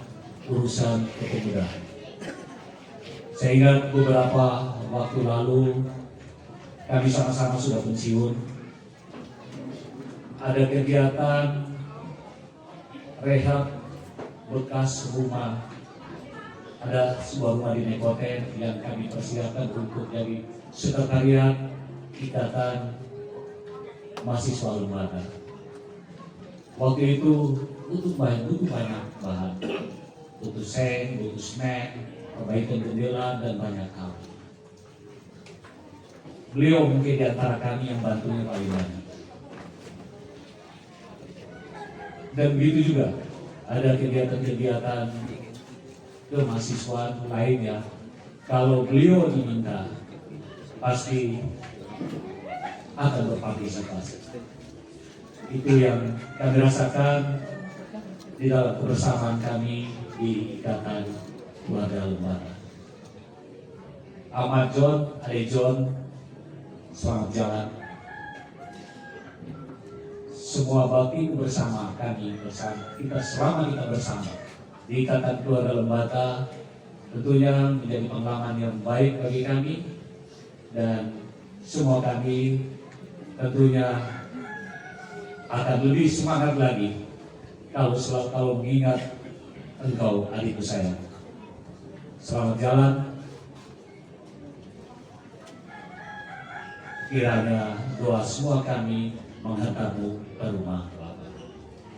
urusan kepemudaan. Saya ingat beberapa waktu lalu kami sama-sama sudah pensiun. Ada kegiatan rehab bekas rumah. Ada sebuah rumah di Nekoten yang kami persiapkan untuk jadi sekretariat Ikatan Mahasiswa Lembata. Waktu itu butuh banyak bahan, butuh seng, butuh semen, perbaikan jendela, dan banyak hal. Beliau mungkin di antara kami yang bantunya paling banyak. Dan begitu juga ada kegiatan-kegiatan kemahasiswaan lainnya. Kalau beliau diminta, pasti akan berpartisipasi. Itu yang kami rasakan di dalam kebersamaan kami di Ikatan Keluarga Lembata. Ahmad John, Adik John, selamat jalan. Semua bakti bersama kami, kita selama kita bersama di Ikatan Keluarga Lembata tentunya menjadi pengalaman yang baik bagi kami, dan semua kami tentunya akan lebih semangat lagi kalau mengingat engkau, adikku sayang. Selamat jalan. Kiranya doa semua kami menghantarmu ke rumah Bapa.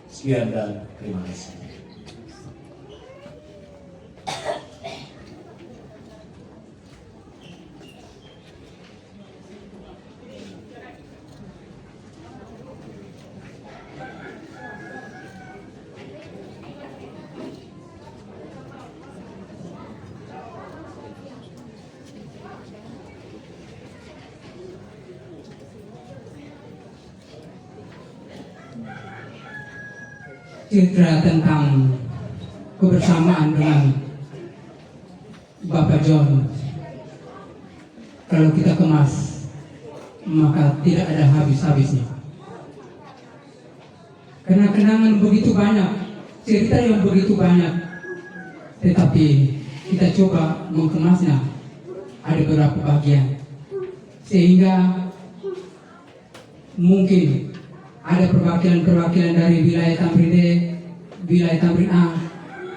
Sekian dan terima kasih. Cerita tentang kebersamaan dengan Bapak John, kalau kita kemas maka tidak ada habis-habisnya. Karena kenangan begitu banyak, cerita yang begitu banyak, tetapi kita coba mengemasnya ada beberapa bagian, sehingga mungkin ada perwakilan-perwakilan dari wilayah Tamrin D, wilayah Tamrin A,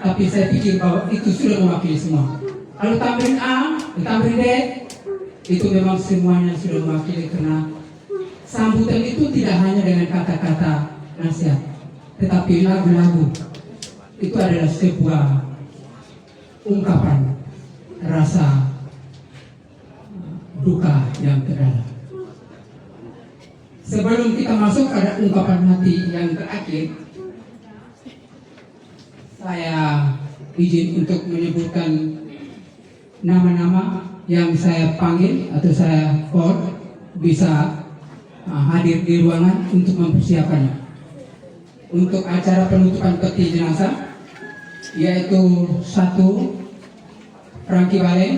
tapi saya pikir bahwa itu sudah mewakili semua. Kalau Tamrin A, Tamrin D, itu memang semuanya sudah mewakili, karena sambutan itu tidak hanya dengan kata-kata nasihat, tetapi lagu-lagu itu adalah sebuah ungkapan rasa duka yang terdalam. Sebelum kita masuk pada ungkapan hati yang terakhir, saya izin untuk menyebutkan nama-nama yang saya panggil atau saya call bisa hadir di ruangan untuk mempersiapkannya. Untuk acara penutupan peti jenazah yaitu 1 rangki balen,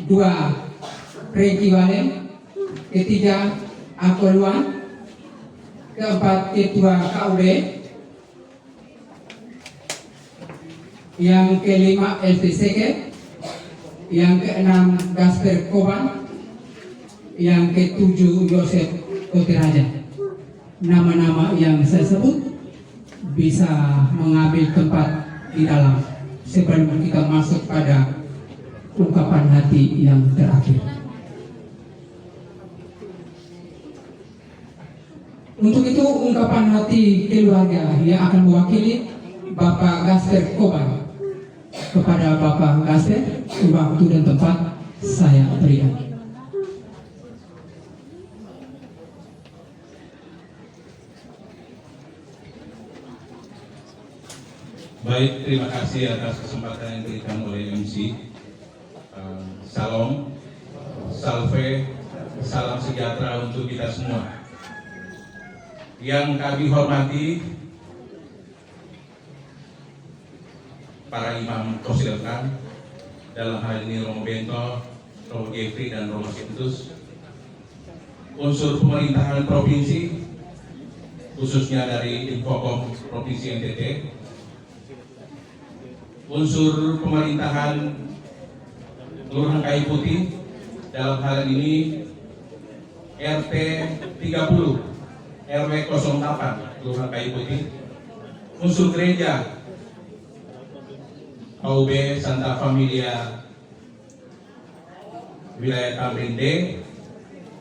2 rangki balen, 3 akoluan, 4 ketua KUB, yang ke-5 LTCK, yang ke-6 Gasper Koban, yang ke-7 Yosef Kotiraja. Nama-nama yang saya sebut bisa mengambil tempat di dalam sebelum kita masuk pada ungkapan hati yang terakhir. Untuk itu ungkapan hati keluarga yang akan mewakili Bapak Gasper Koban. Kepada Bapak Gasper, waktu dan tempat saya berikan. Baik, terima kasih atas kesempatan yang diberikan oleh MC. Salam, salve, salam sejahtera untuk kita semua. Yang kami hormati para imam Kosidelkan, dalam hal ini Romo Bento, Romo Jeffrey, dan Romo Sintus, unsur pemerintahan provinsi, khususnya dari Infocom Provinsi NTT, unsur pemerintahan Kelurahan Kayu Putih, dalam hal ini RT 30 RW 08 Kelurahan Kayu Putih, unsur gereja KUB Santa Familia wilayah Tamrin D,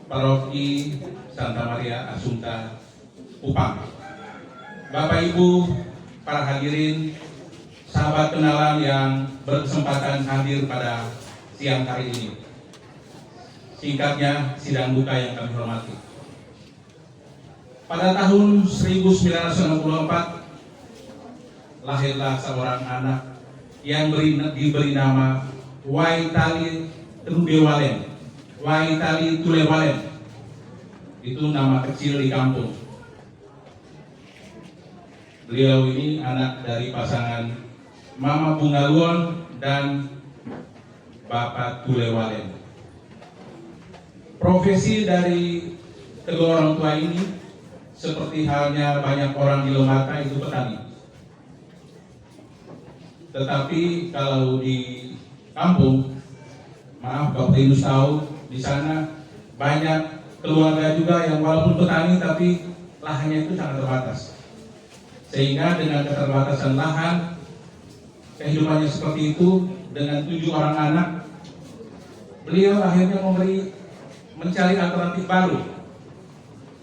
Paroki Santa Maria Assunta Kupang. Bapak Ibu, para hadirin, sahabat kenalan yang berkesempatan hadir pada siang hari ini. Singkatnya, sidang duka yang kami hormati. Pada tahun 1964, lahirlah seorang anak yang diberi nama Waitali Tulewalen. Waitali Tulewalen. Itu nama kecil di kampung. Beliau ini anak dari pasangan Mama Bungaluon dan Bapak Tulewalen. Profesi dari kedua orang tua ini seperti halnya banyak orang di Lombata itu petani. Tetapi kalau di kampung, maaf Bapak Ibu tahu, di sana banyak keluarga juga yang walaupun petani tapi lahannya itu sangat terbatas. Sehingga dengan keterbatasan lahan, kehidupannya seperti itu, dengan 7 orang anak, beliau akhirnya mencari alternatif baru.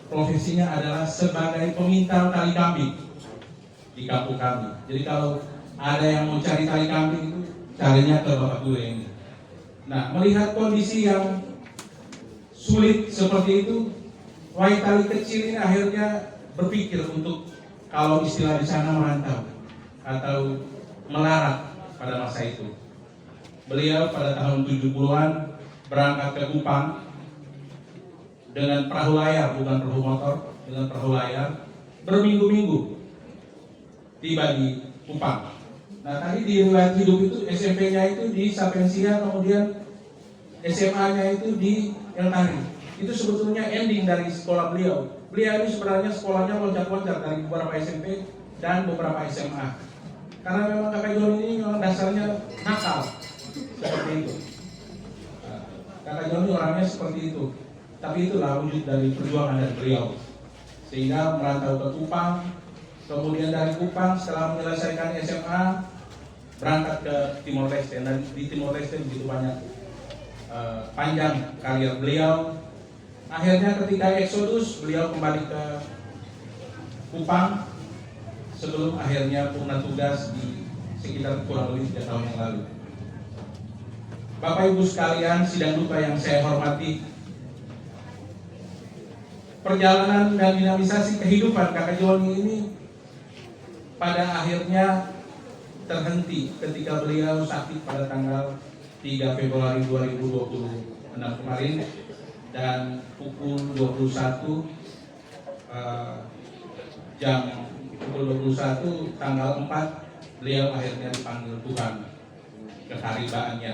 Profesinya adalah sebagai pemintal tali kambing di kampung kami. Jadi kalau ada yang mau cari tali kambing itu carinya ke Bapak Tule ini. Nah, melihat kondisi yang sulit seperti itu, Waitali kecil ini akhirnya berpikir untuk, kalau istilah di sana, merantau atau melarat pada masa itu. Beliau pada tahun 70-an berangkat ke Kupang dengan perahu layar, bukan perahu motor, dengan perahu layar, berminggu-minggu tiba di Kupang. Nah, tadi di riwayat hidup itu SMP-nya itu di Sapensia, kemudian SMA-nya itu di El Tari. Itu sebetulnya ending dari sekolah beliau. Beliau ini sebenarnya sekolahnya loncat-loncat dari beberapa SMP dan beberapa SMA. Karena memang Kakak Joni ini memang dasarnya nakal, seperti itu. Kakak Joni orangnya seperti itu. Tapi itulah wujud dari perjuangan dari beliau. Sehingga merantau ke Kupang, kemudian dari Kupang setelah menyelesaikan SMA berangkat ke Timor Leste. Dan di Timor Leste begitu banyak panjang karir beliau. Akhirnya ketika Exodus, beliau kembali ke Kupang sebelum akhirnya purna tugas di sekitar kurang lebih 3 tahun yang lalu. Bapak Ibu sekalian, sidang duka yang saya hormati, perjalanan dan dinamisasi kehidupan Kakak Joni ini pada akhirnya terhenti ketika beliau sakit pada tanggal 3 Februari 2026 kemarin dan pukul 21 jam pukul 21 tanggal 4 beliau akhirnya dipanggil Tuhan ke haribaannya.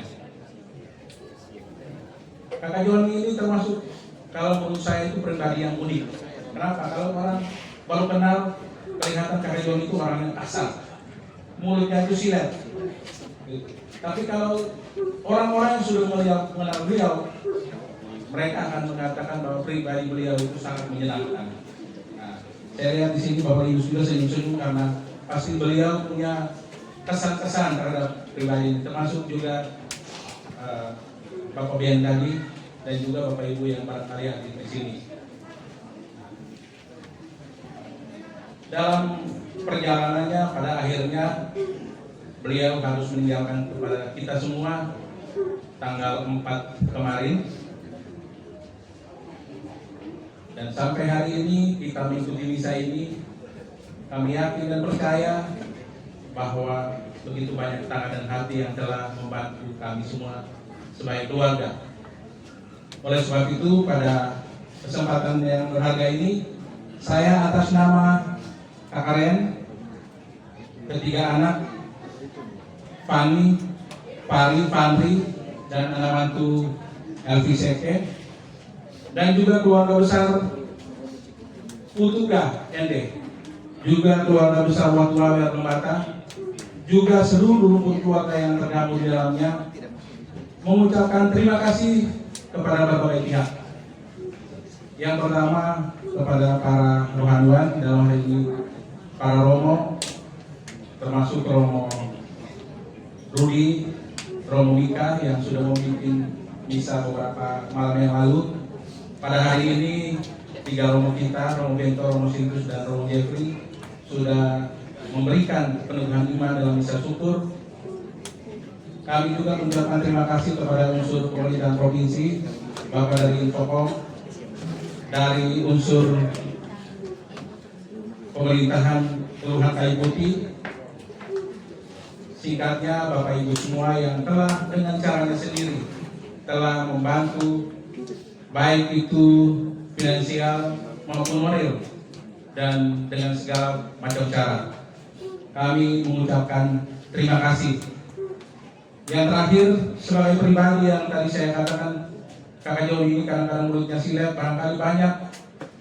Kakak Joni ini termasuk, kalau menurut saya itu pribadi yang unik. Kenapa? Kalau orang baru kenal, kelihatan Kakak Joni itu orang yang kasar, mulutnya itu silet. Tapi kalau orang-orang yang sudah mengenal beliau, mereka akan mengatakan bahwa pribadi beliau itu sangat menyenangkan. Nah, saya lihat di sini Bapak Ibu sudah senyum-senyum karena pasti beliau punya kesan-kesan terhadap pribadi ini, termasuk juga Bapak Bian tadi dan juga Bapak Ibu yang barangkali hadir di sini. Dalam perjalanannya pada akhirnya beliau harus meninggalkan kepada kita semua tanggal 4 kemarin. Dan sampai hari ini kita mengikuti misa ini, kami yakin dan percaya bahwa begitu banyak tangan dan hati yang telah membantu kami semua sebagai keluarga. Oleh sebab itu pada kesempatan yang berharga ini, saya atas nama Kakak Ren, ketiga anak, Fani, Pari, Fandri, dan anak mantu Elvi Seke, dan juga keluarga besar Utuga ND, juga keluarga besar Watulawer Lembata, juga seluruh rumpun keluarga yang tergabung di dalamnya, mengucapkan terima kasih kepada berbagai pihak. Yang pertama kepada para rohaniwan, dalam hal ini para Romo, termasuk Romo Rudi, Romo Mika yang sudah memimpin misa beberapa malam yang lalu. Pada hari ini 3 Romo kita, Romo Bento, Romo Sintus, dan Romo Jeffrey sudah memberikan peneguhan iman dalam misa syukur. Kami juga mengucapkan terima kasih kepada unsur pemerintahan provinsi, Bapak dari Infocom, dari unsur pemerintahan Kelurahan Kayu Putih, singkatnya Bapak Ibu semua yang telah dengan caranya sendiri telah membantu baik itu finansial maupun moral dan dengan segala macam cara. Kami mengucapkan terima kasih. Yang terakhir, sebagai pribadi yang tadi saya katakan, Kakak Joni ini kadang-kadang mulutnya silet, barangkali banyak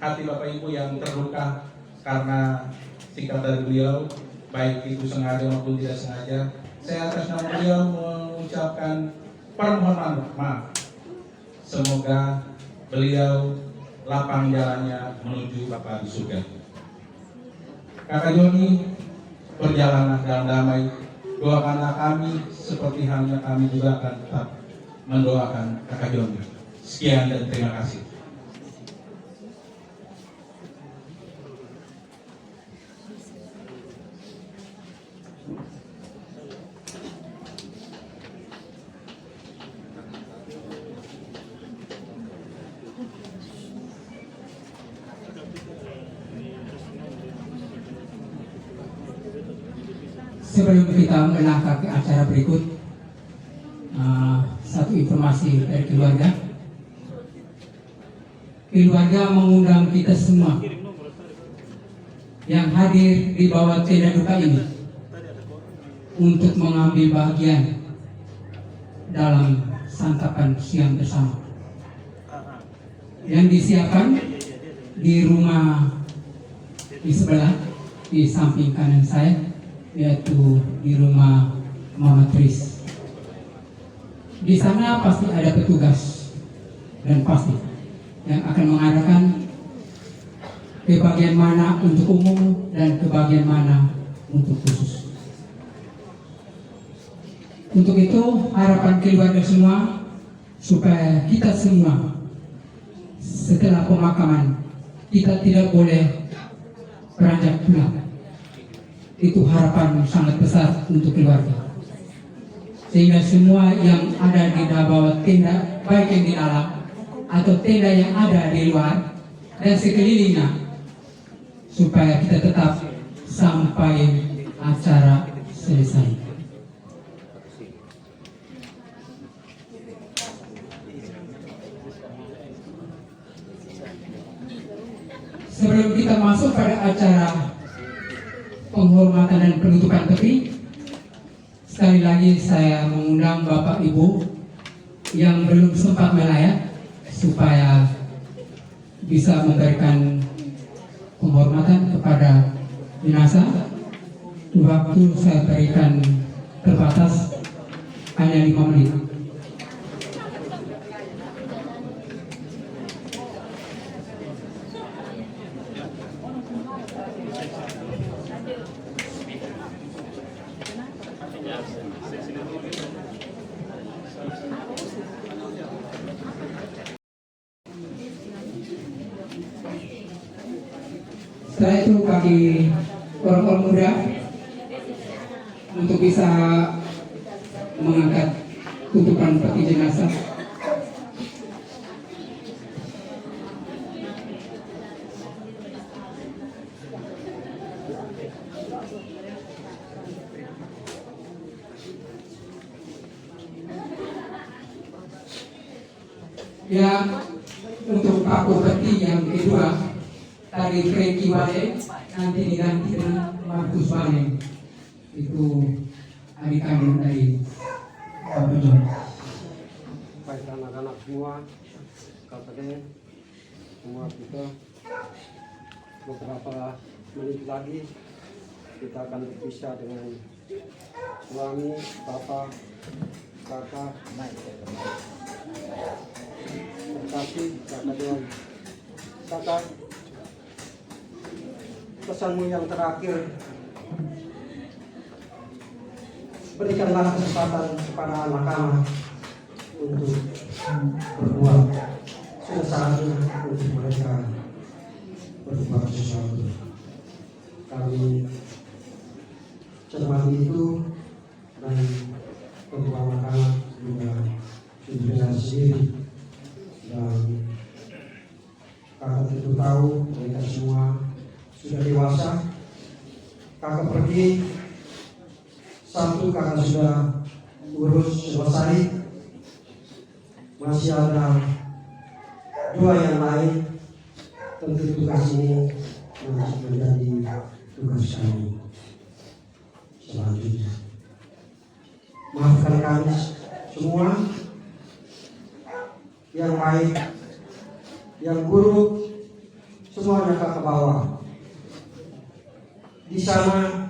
hati Bapak Ibu yang terluka karena sikap dari beliau, baik itu sengaja maupun tidak sengaja. Saya atas nama beliau mengucapkan permohonan maaf. Semoga beliau lapang jalannya menuju Bapa di surga. Kakak Joni, berjalanlah dalam damai. Doakanlah kami seperti halnya kami juga akan tetap mendoakan Kakak Joni. Sekian dan terima kasih. Sebelum kita melangkah ke acara berikut, satu informasi dari keluarga. Keluarga mengundang kita semua yang hadir di bawah tenda duka ini untuk mengambil bagian dalam santapan siang bersama yang disiapkan di rumah di sebelah, di samping kanan saya, yaitu di rumah Mama Tris. Di sana pasti ada petugas dan pasti yang akan mengarahkan ke bagian mana untuk umum dan ke bagian mana untuk khusus. Untuk itu harapan keluarga semua supaya kita semua setelah pemakaman kita tidak boleh beranjak pulang. Itu harapan sangat besar untuk keluarga, sehingga semua yang ada di bawah tenda, baik yang di dalam atau tenda yang ada di luar dan sekelilingnya, supaya kita tetap sampai acara selesai. Sebelum kita masuk pada acara penghormatan dan penutupan peti, sekali lagi saya mengundang Bapak Ibu yang belum sempat melayat supaya bisa memberikan penghormatan kepada jenazah. Waktu saya berikan terbatas hanya 5 menit. Setelah itu bagi orang-orang muda untuk bisa mengangkat tutupan peti jenazah. Ya, untuk paku peti yang kedua dari Frankie Wale nanti diganti dengan Markus Wale, itu adik kandung dari Bapak John. Baik anak-anak semua, kakak semua kita beberapa menit lagi kita akan berpisah dengan suami, bapak, kakak, terkasih kakak John. Kakak, pesanmu yang terakhir, berikanlah kesempatan kepada anak-anak untuk berbuat. Sudah saatnya untuk mereka berbuat sesuatu. Kami cermati itu, dan kedua anak-anak juga sudah sendiri, dan kakak tentu tahu mereka semua sudah dewasa. Kakak pergi, satu kakak sudah urus selesai, masih ada 2 yang lain. Tentu tugas ini masih menjadi tugas kami selanjutnya. Maafkan kami semua, yang baik, yang buruk, semuanya kakak bawa. Di sana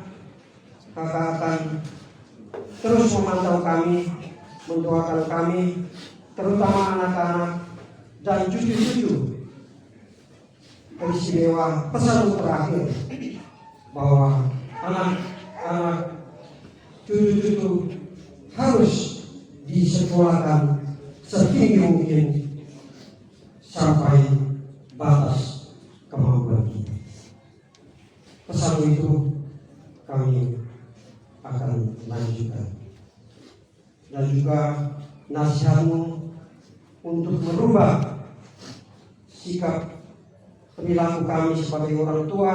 kakak akan terus memantau kami, mendoakan kami, terutama anak-anak dan cucu-cucu. Peristiwa pesan terakhir bahwa anak-anak cucu-cucu harus disekolahkan setinggi mungkin sampai batas kemampuan kita. Pesan itu kami akan lanjutkan, dan juga nasihatmu untuk merubah sikap perilaku kami sebagai orang tua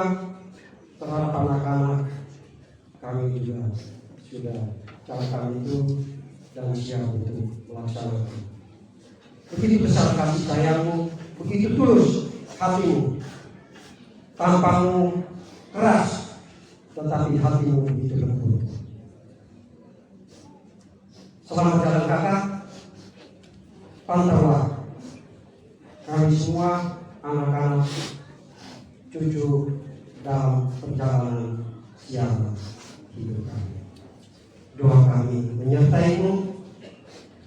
terhadap anak-anak. Kami juga sudah carakan itu dan siap untuk melaksanakan. Begitu besar kasih sayangmu, begitu tulus hatimu, tampangmu keras, tetapi hatimu begitu lembut. Selamat jalan kakak, pantaulah kami semua, anak-anak, cucu dalam perjalanan siang hidup kami. Doa kami menyertaimu,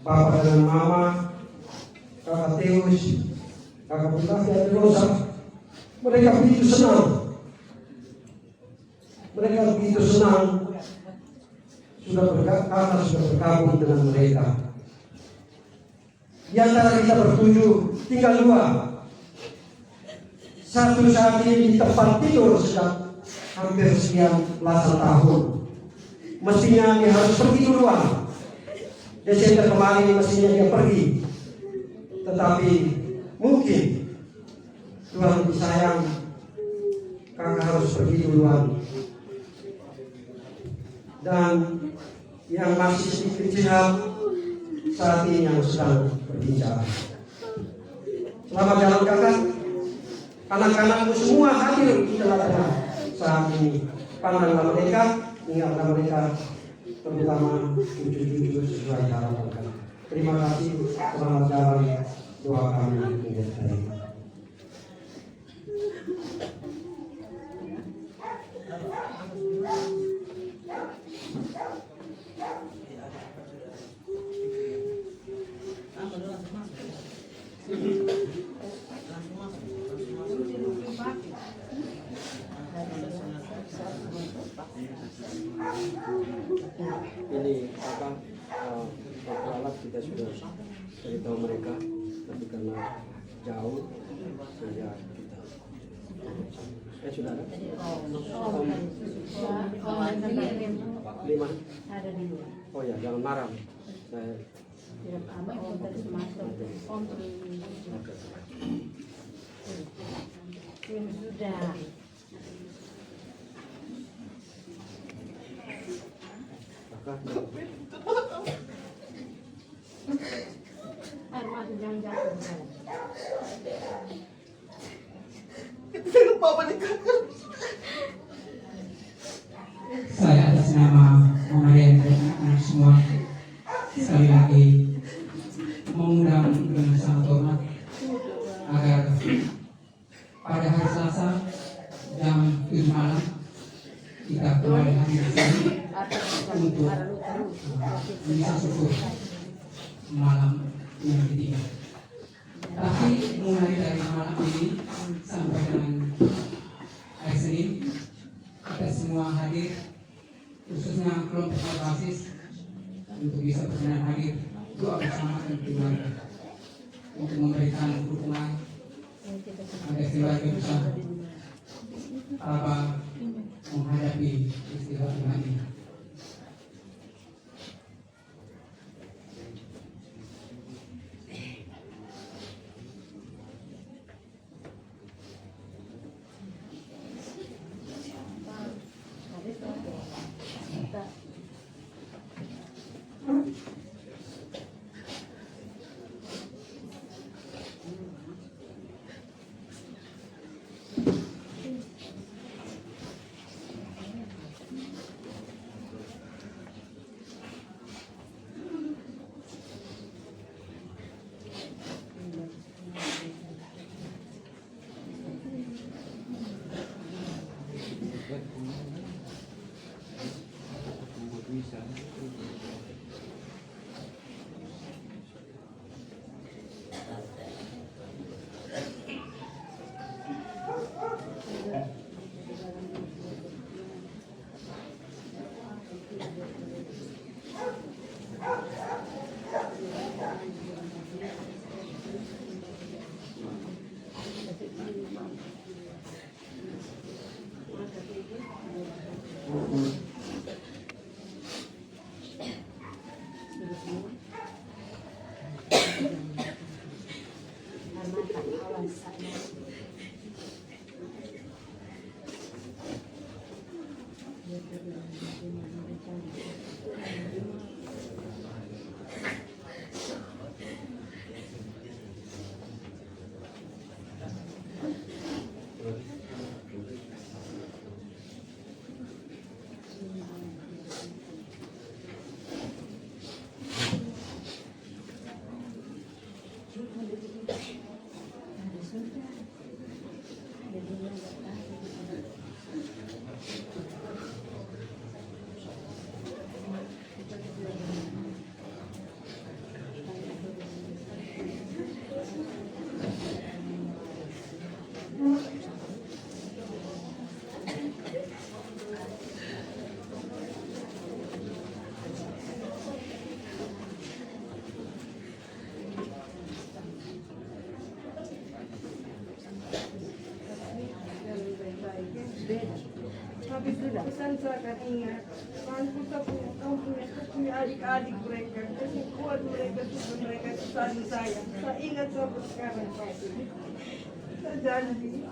Bapak dan Mama, kakak Teus, kakak Putah dan Rosa. Mereka begitu senang. Mereka begitu senang kakak sudah bergabung dengan mereka. Di antara kita bertujuh, tinggal 2. Satu saat ini di tempat tidur sejak hampir sekian belasan tahun. Mestinya dia harus pergi duluan. Desember kemarin mestinya dia pergi. Tetapi mungkin Tuhan lebih sayang, kakak harus pergi duluan. Dan yang masih sedikit sehat saat ini yang sedang berbicara. Selamat jalan kakak. Anak-anakmu semua hadir di tengah-tengah saat ini. Pandanglah mereka, ingatlah mereka, terutama cucu-cucu sesuai harapan kami. Terima kasih, selamat jalan doa kami untuk hari ini. Ini alat kita sudah beritahu mereka, tapi karena jauh sehingga kita sudah ada. Lima. Oh ya, jangan marah. Saya sudah. Saya atas nama Muhammadiyah dan anak-anak semua sekali lagi mengundang dengan sangat hormat agar pada hari Selasa jam 7 malam kita kembali hadir di sini untuk bisa syukur malam yang ketiga. Tapi mulai dari malam ini sampai dengan hari Senin kita semua hadir, khususnya kelompok basis untuk bisa berkenan hadir doa bersama dan keluarga untuk memberikan dukungan agar keluarga bisa menghadapi istilah ini. Tapi sudah pesan saya akan ingat, kita punya adik-adik mereka, jadi kuat mereka sudah mereka selalu saya ingat sampai sekarang pasti. Saya janji,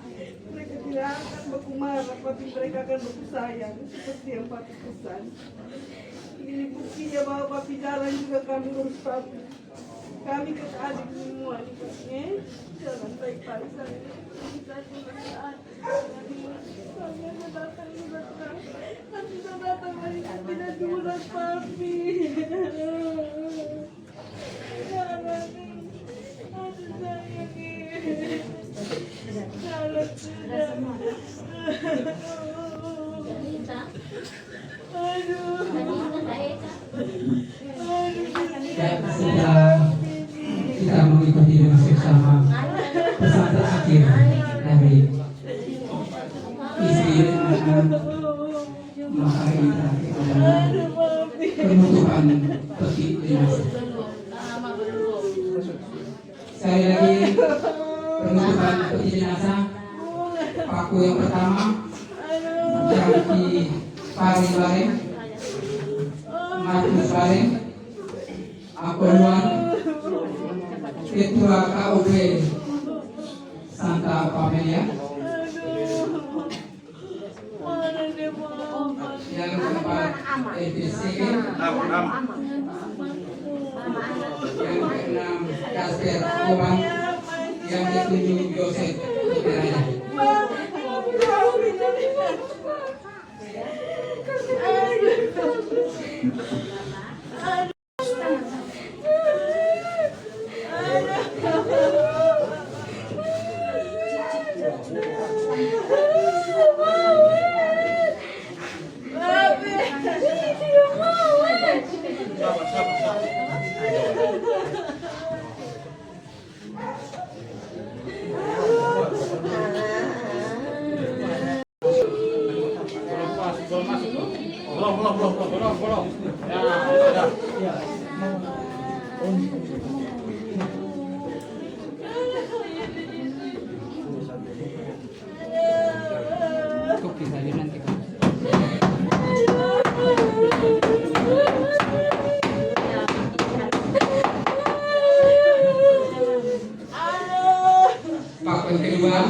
mereka tidak akan baku marah, tapi mereka akan baku sayang, seperti yang Papi pesan. Ini buktinya bahwa Papi jalan juga kami urus Papi. kami adik semua nih Pak, ya. Jangan baik-baik saya. Kita cuma kami akan datang nanti saya datang lagi tidak diulang papi. Jangan aduh sayang kalau sudah Setelah kita mengikuti dengan seksama pesan terakhir dari istri maka ini terakhir adalah penutupan peti jenazah. Sekali lagi penutupan peti jenazah. Paku yang pertama Jaki Farid Bareng, Markus Bareng, Apoluan, Ketua KUB Santa Pamelia, yang keempat EPCG, yang keenam Kasper Koban, yang ketujuh Yosef Puteraja. Belum. Ya. Kopi saja nanti. Papan kedua.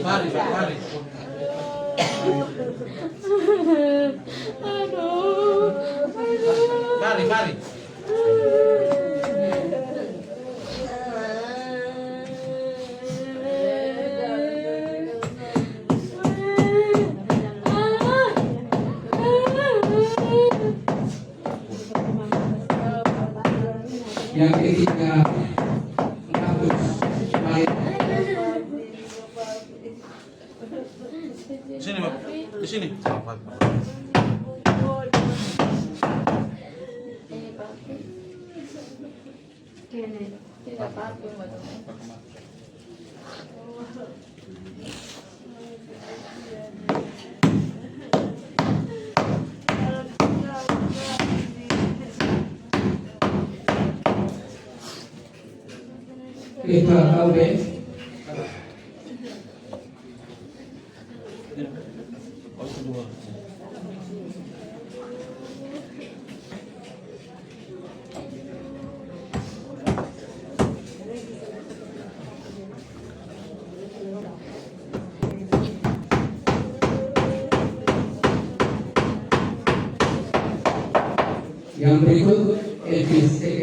Mari. Mari. Yang ketiga menghapus mayat. Sini, Pak. Di sini. Ketua KUB yang berikut LPCG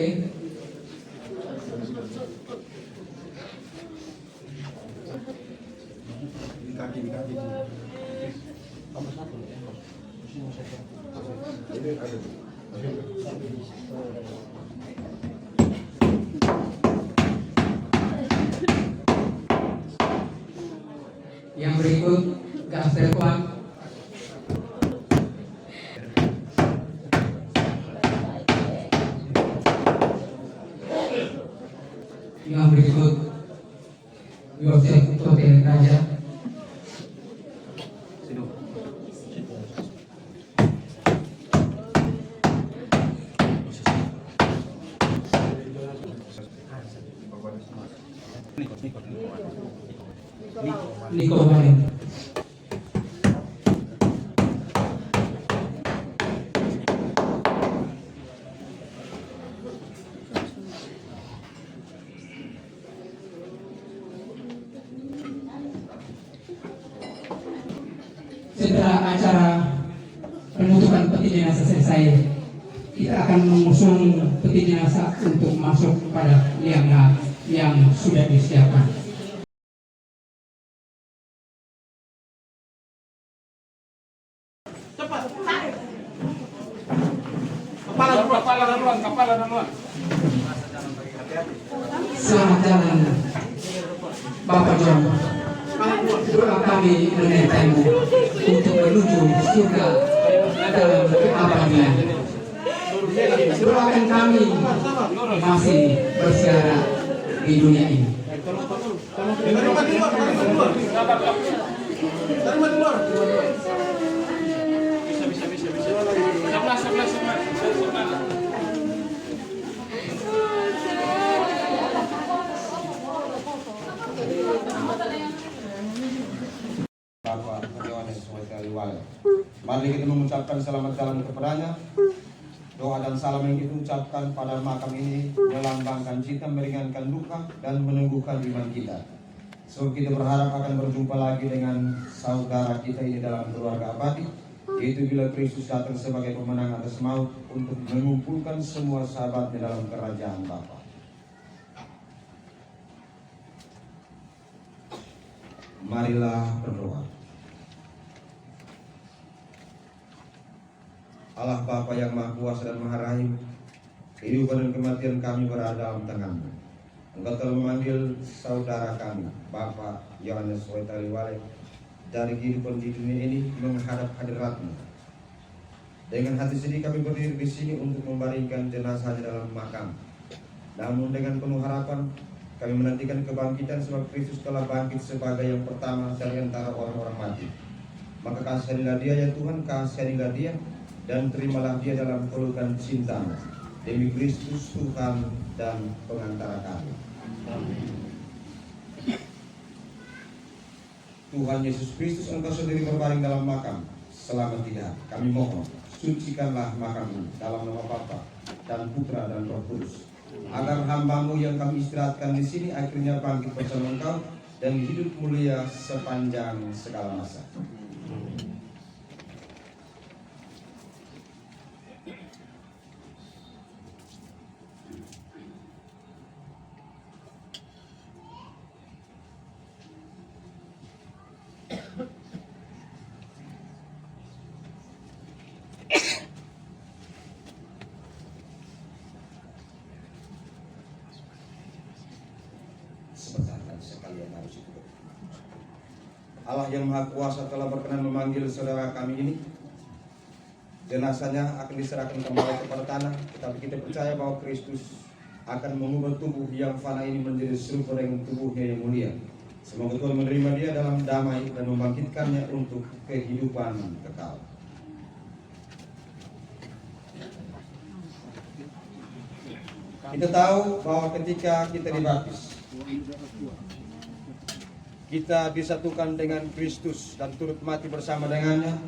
yang berikut gas terkuat yang berikut Yosef Puteraja Niko Bareng. Setelah acara jenazah selesai, kita akan mengusung peti jenazah untuk masuk pada liang yang sudah disiapkan. Kepala duluan. Selamat jalan, Bapak John. Doa kami menyertaimu untuk menuju surga dalam keabadian. Doakan kami masih bersiara di dunia ini. Bapak Yohanes Wetaliwale. Mari kita mengucapkan selamat jalan kepadanya. Doa dan salam yang kita ucapkan pada makam ini melambangkan cita, meringankan luka dan meneguhkan iman kita. So kita berharap akan berjumpa lagi dengan saudara kita ini dalam keluarga abadi, yaitu bila Kristus datang sebagai pemenang atas maut untuk mengumpulkan semua sahabatnya dalam kerajaan Bapa. Marilah berdoa. Allah Bapa yang Maha Kuasa dan Maha Rahim, kehidupan dan kematian kami berada dalam tangan-Mu. Engkau telah memanggil saudara kami, Bapak Yohanes Wetaliwale, dari kehidupan di dunia ini menghadap hadirat-Mu. Dengan hati sedih kami berdiri di sini untuk membaringkan jenazahnya dalam makam. Namun dengan penuh harapan kami menantikan kebangkitan sebab Kristus telah bangkit sebagai yang pertama dari antara orang-orang mati. Maka kasihanilah Dia ya Tuhan, kasihanilah Dia dan terimalah Dia dalam pelukan cinta-Mu. Demi Kristus Tuhan dan pengantara kami. Amin. Tuhan Yesus Kristus, Engkau sendiri berbaring dalam makam selama tidak. Kami mohon, sucikanlah makam-Mu dalam nama Bapa dan Putra dan Roh Kudus, agar hamba-Mu yang kami istirahatkan di sini akhirnya bangkit bersama Engkau dan hidup mulia sepanjang segala masa. Allah yang Maha Kuasa telah berkenan memanggil saudara kami ini. Jenazahnya akan diserahkan kembali kepada tanah, tetapi kita percaya bahwa Kristus akan mengubah tubuh yang fana ini menjadi serupa dengan tubuhnya yang mulia. Semoga Tuhan menerima dia dalam damai dan membangkitkannya untuk kehidupan kekal. Kita tahu bahwa ketika kita dibaptis, kita disatukan dengan Kristus dan turut mati bersama dengannya.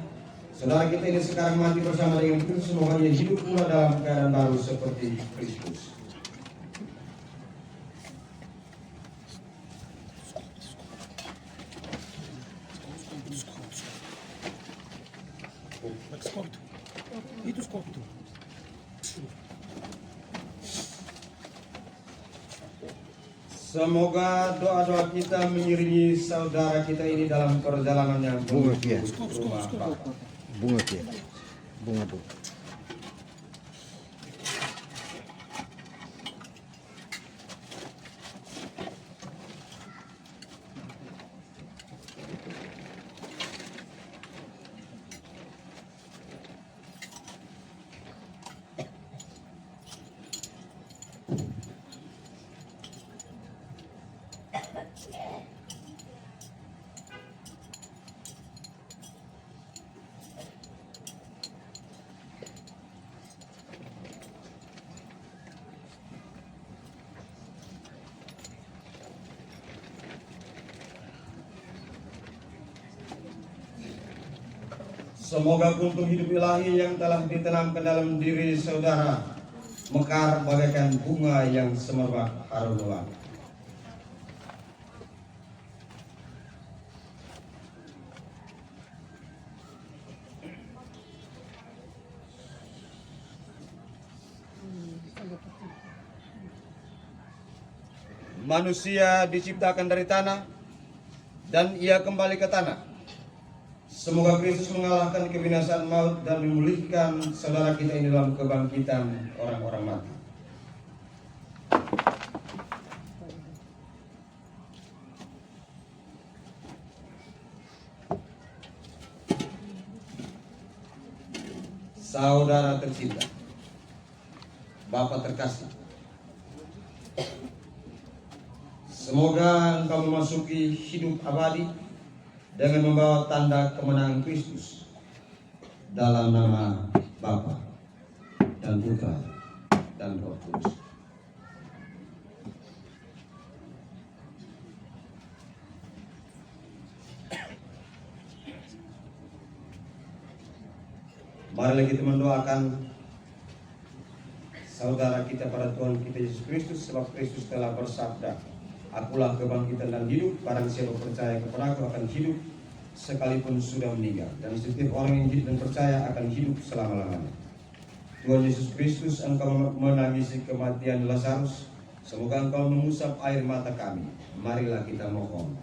Saudara kita ini sekarang mati bersama dengan Kristus, semoga dia hidup pula dalam keadaan baru seperti Kristus. Semoga doa-doa kita mengiringi saudara kita ini dalam perjalanannya menuju rumah Bapa. Bunga tuh. Semoga kuntum hidup ilahi yang telah ditanamkan dalam diri saudara mekar bagaikan bunga yang semerbak harum wangi. Manusia diciptakan dari tanah dan ia kembali ke tanah. Semoga Kristus mengalahkan kebinasaan maut dan memulihkan saudara kita ini dalam kebangkitan orang-orang mati. Saudara tercinta, Bapak terkasih, semoga engkau memasuki hidup abadi dengan membawa tanda kemenangan Kristus dalam nama Bapa dan Putra dan Roh Kudus. Marilah kita mendoakan saudara kita pada Tuhan kita Yesus Kristus, sebab Kristus telah bersabda, "Akulah kebangkitan dan hidup, barang siapa percaya kepada Aku akan hidup sekalipun sudah meninggal, dan setiap orang yang hidup dan percaya akan hidup selama-lamanya." Tuhan Yesus Kristus, Engkau menangisi kematian Lazarus, semoga Engkau mengusap air mata kami. Marilah kita mohon.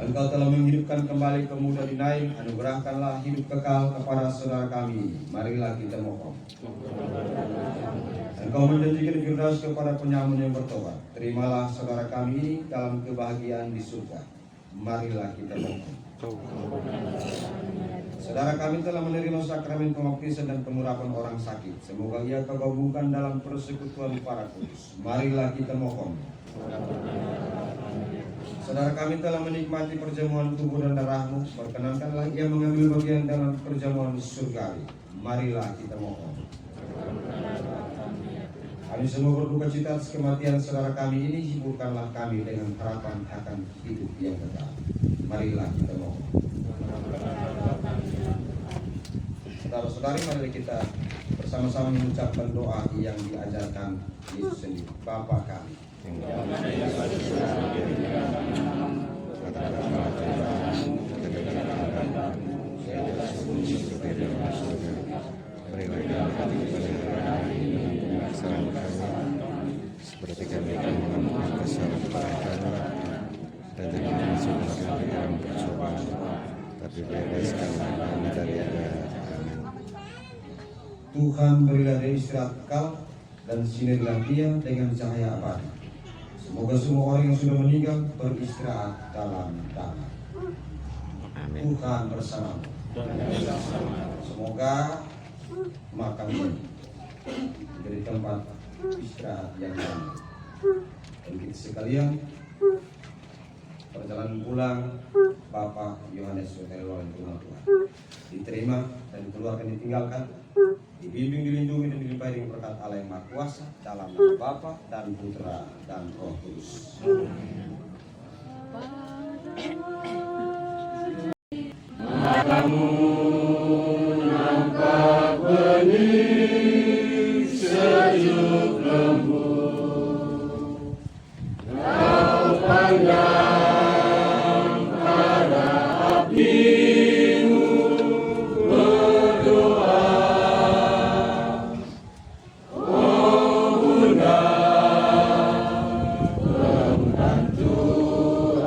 Engkau telah menghidupkan kembali pemuda di Nain, anugerahkanlah hidup kekal kepada saudara kami. Marilah kita mohon. Engkau menjanjikan Firdaus kepada penyamun yang bertobat. Terimalah saudara kami ini dalam kebahagiaan di surga. Marilah kita mohon. Saudara kami telah menerima sakramen pembaptisan dan pengurapan orang sakit. Semoga ia Kau gabungkan dalam persekutuan para kudus. Marilah kita mohon. Saudara kami telah menikmati perjamuan tubuh dan darah-Mu, perkenankanlah ia mengambil bagian dalam perjamuan surgawi. Marilah kita mohon. Kami semua berduka cita atas kematian saudara kami ini, hiburkanlah kami dengan harapan akan hidup yang kekal. Marilah kita mohon. Saudara-saudari, mari kita bersama-sama mengucapkan doa yang diajarkan Yesus sendiri. Bapa kami seperti kami mengampuni kesalahan kami, dan jangan masukkan kami dalam percobaan, tapi bebaskan kami dari yang jahat. Amin. Tuhan, berilah dia istirahat kekal dan sinarilah dia dengan cahaya abadi. Semoga semua orang yang sudah meninggal beristirahat dalam damai. Tuhan bersamamu. Semoga makam ini menjadi tempat istirahat yang damai. Dan kita sekalian, perjalanan pulang Bapak Yohanes Sotelo yang rumah Tuhan diterima dan dikeluarkan, ditinggalkan, dibimbing, dilindungi dan dilimpahi dengan berkat Allah yang Maha Kuasa, dalam nama Bapa dan Putra dan Roh Kudus. Matamu nampak bening sejuk lembut, Kau pandang pada abdimu berdoa, oh Bunda pembantu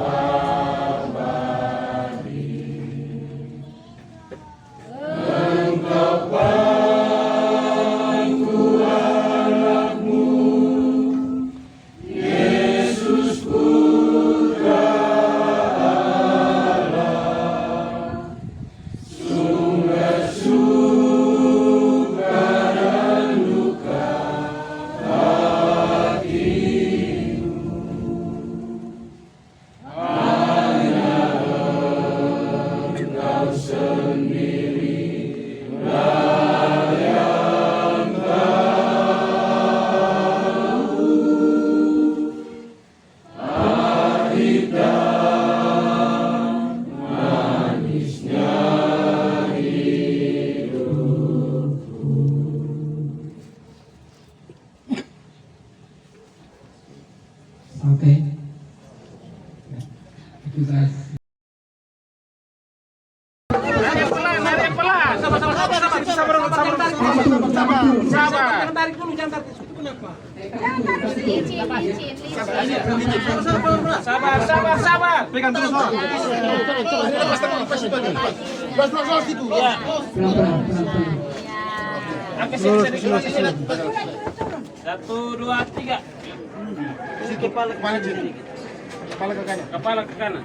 abadi. Sabar. Pegang terus, Pak. Los itu. Ya. Pelan-pelan. 1, 2, 3. Kepala ke kanan. Kepala ke kanan.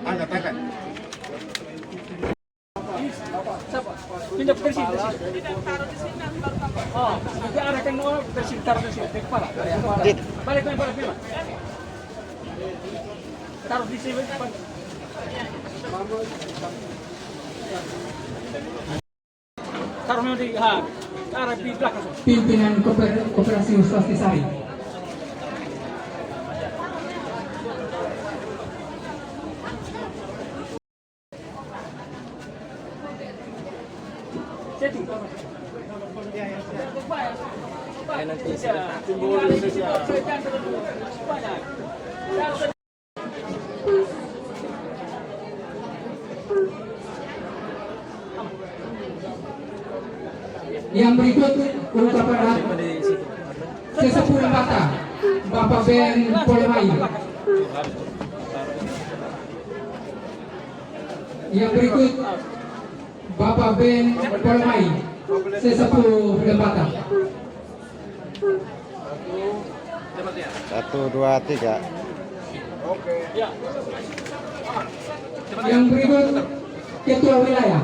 Angkat, angkat. Pindah ke sini. Oh, nanti ada yang mau bersih taruh di sini, di kepala. Balik. Taruh di sini. Taruhnya di arah di belakang. Pimpinan Koperasi Swastisari. Yang berikut ungkapan sesepuh Lembata, Bapak Ben Polemai. Yang berikut Bapak Ben Polemai, sesepuh Lembata. 1, 2, 3. Yang berikut Ketua Wilayah.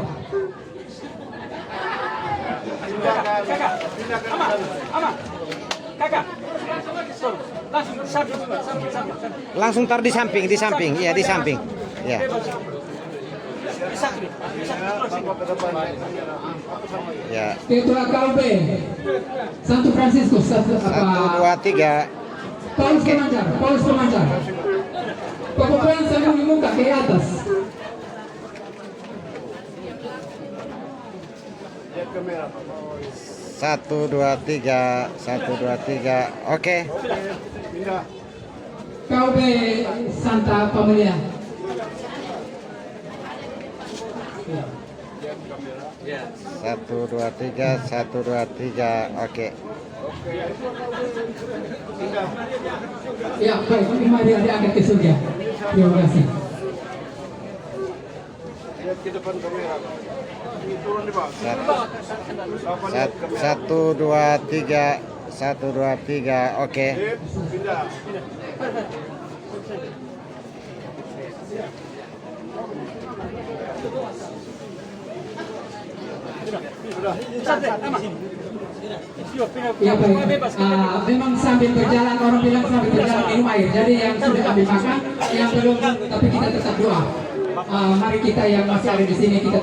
Kakak. Langsung taruh di samping. Iya, di samping. Ya. Ya. Ketua KUB Santo Francisco 1, 2, 3. Paulus Pemancar. Pokoknya sambil muka ke atas. Satu, dua, tiga. Oke. KUB Santa Familia. Satu, dua, tiga. Oke. Ya, baik. Mari diangkat ke surga. Terima kasih. Ke depan kamera. Turun di bawah. 1, 2, 3. Oke. Pindah. Ya baik. Memang sambil berjalan, orang bilang sambil berjalan minum air. Jadi yang sudah ambil makan, yang belum, tapi kita tetap doa. Mari kita yang masih ada di sini kita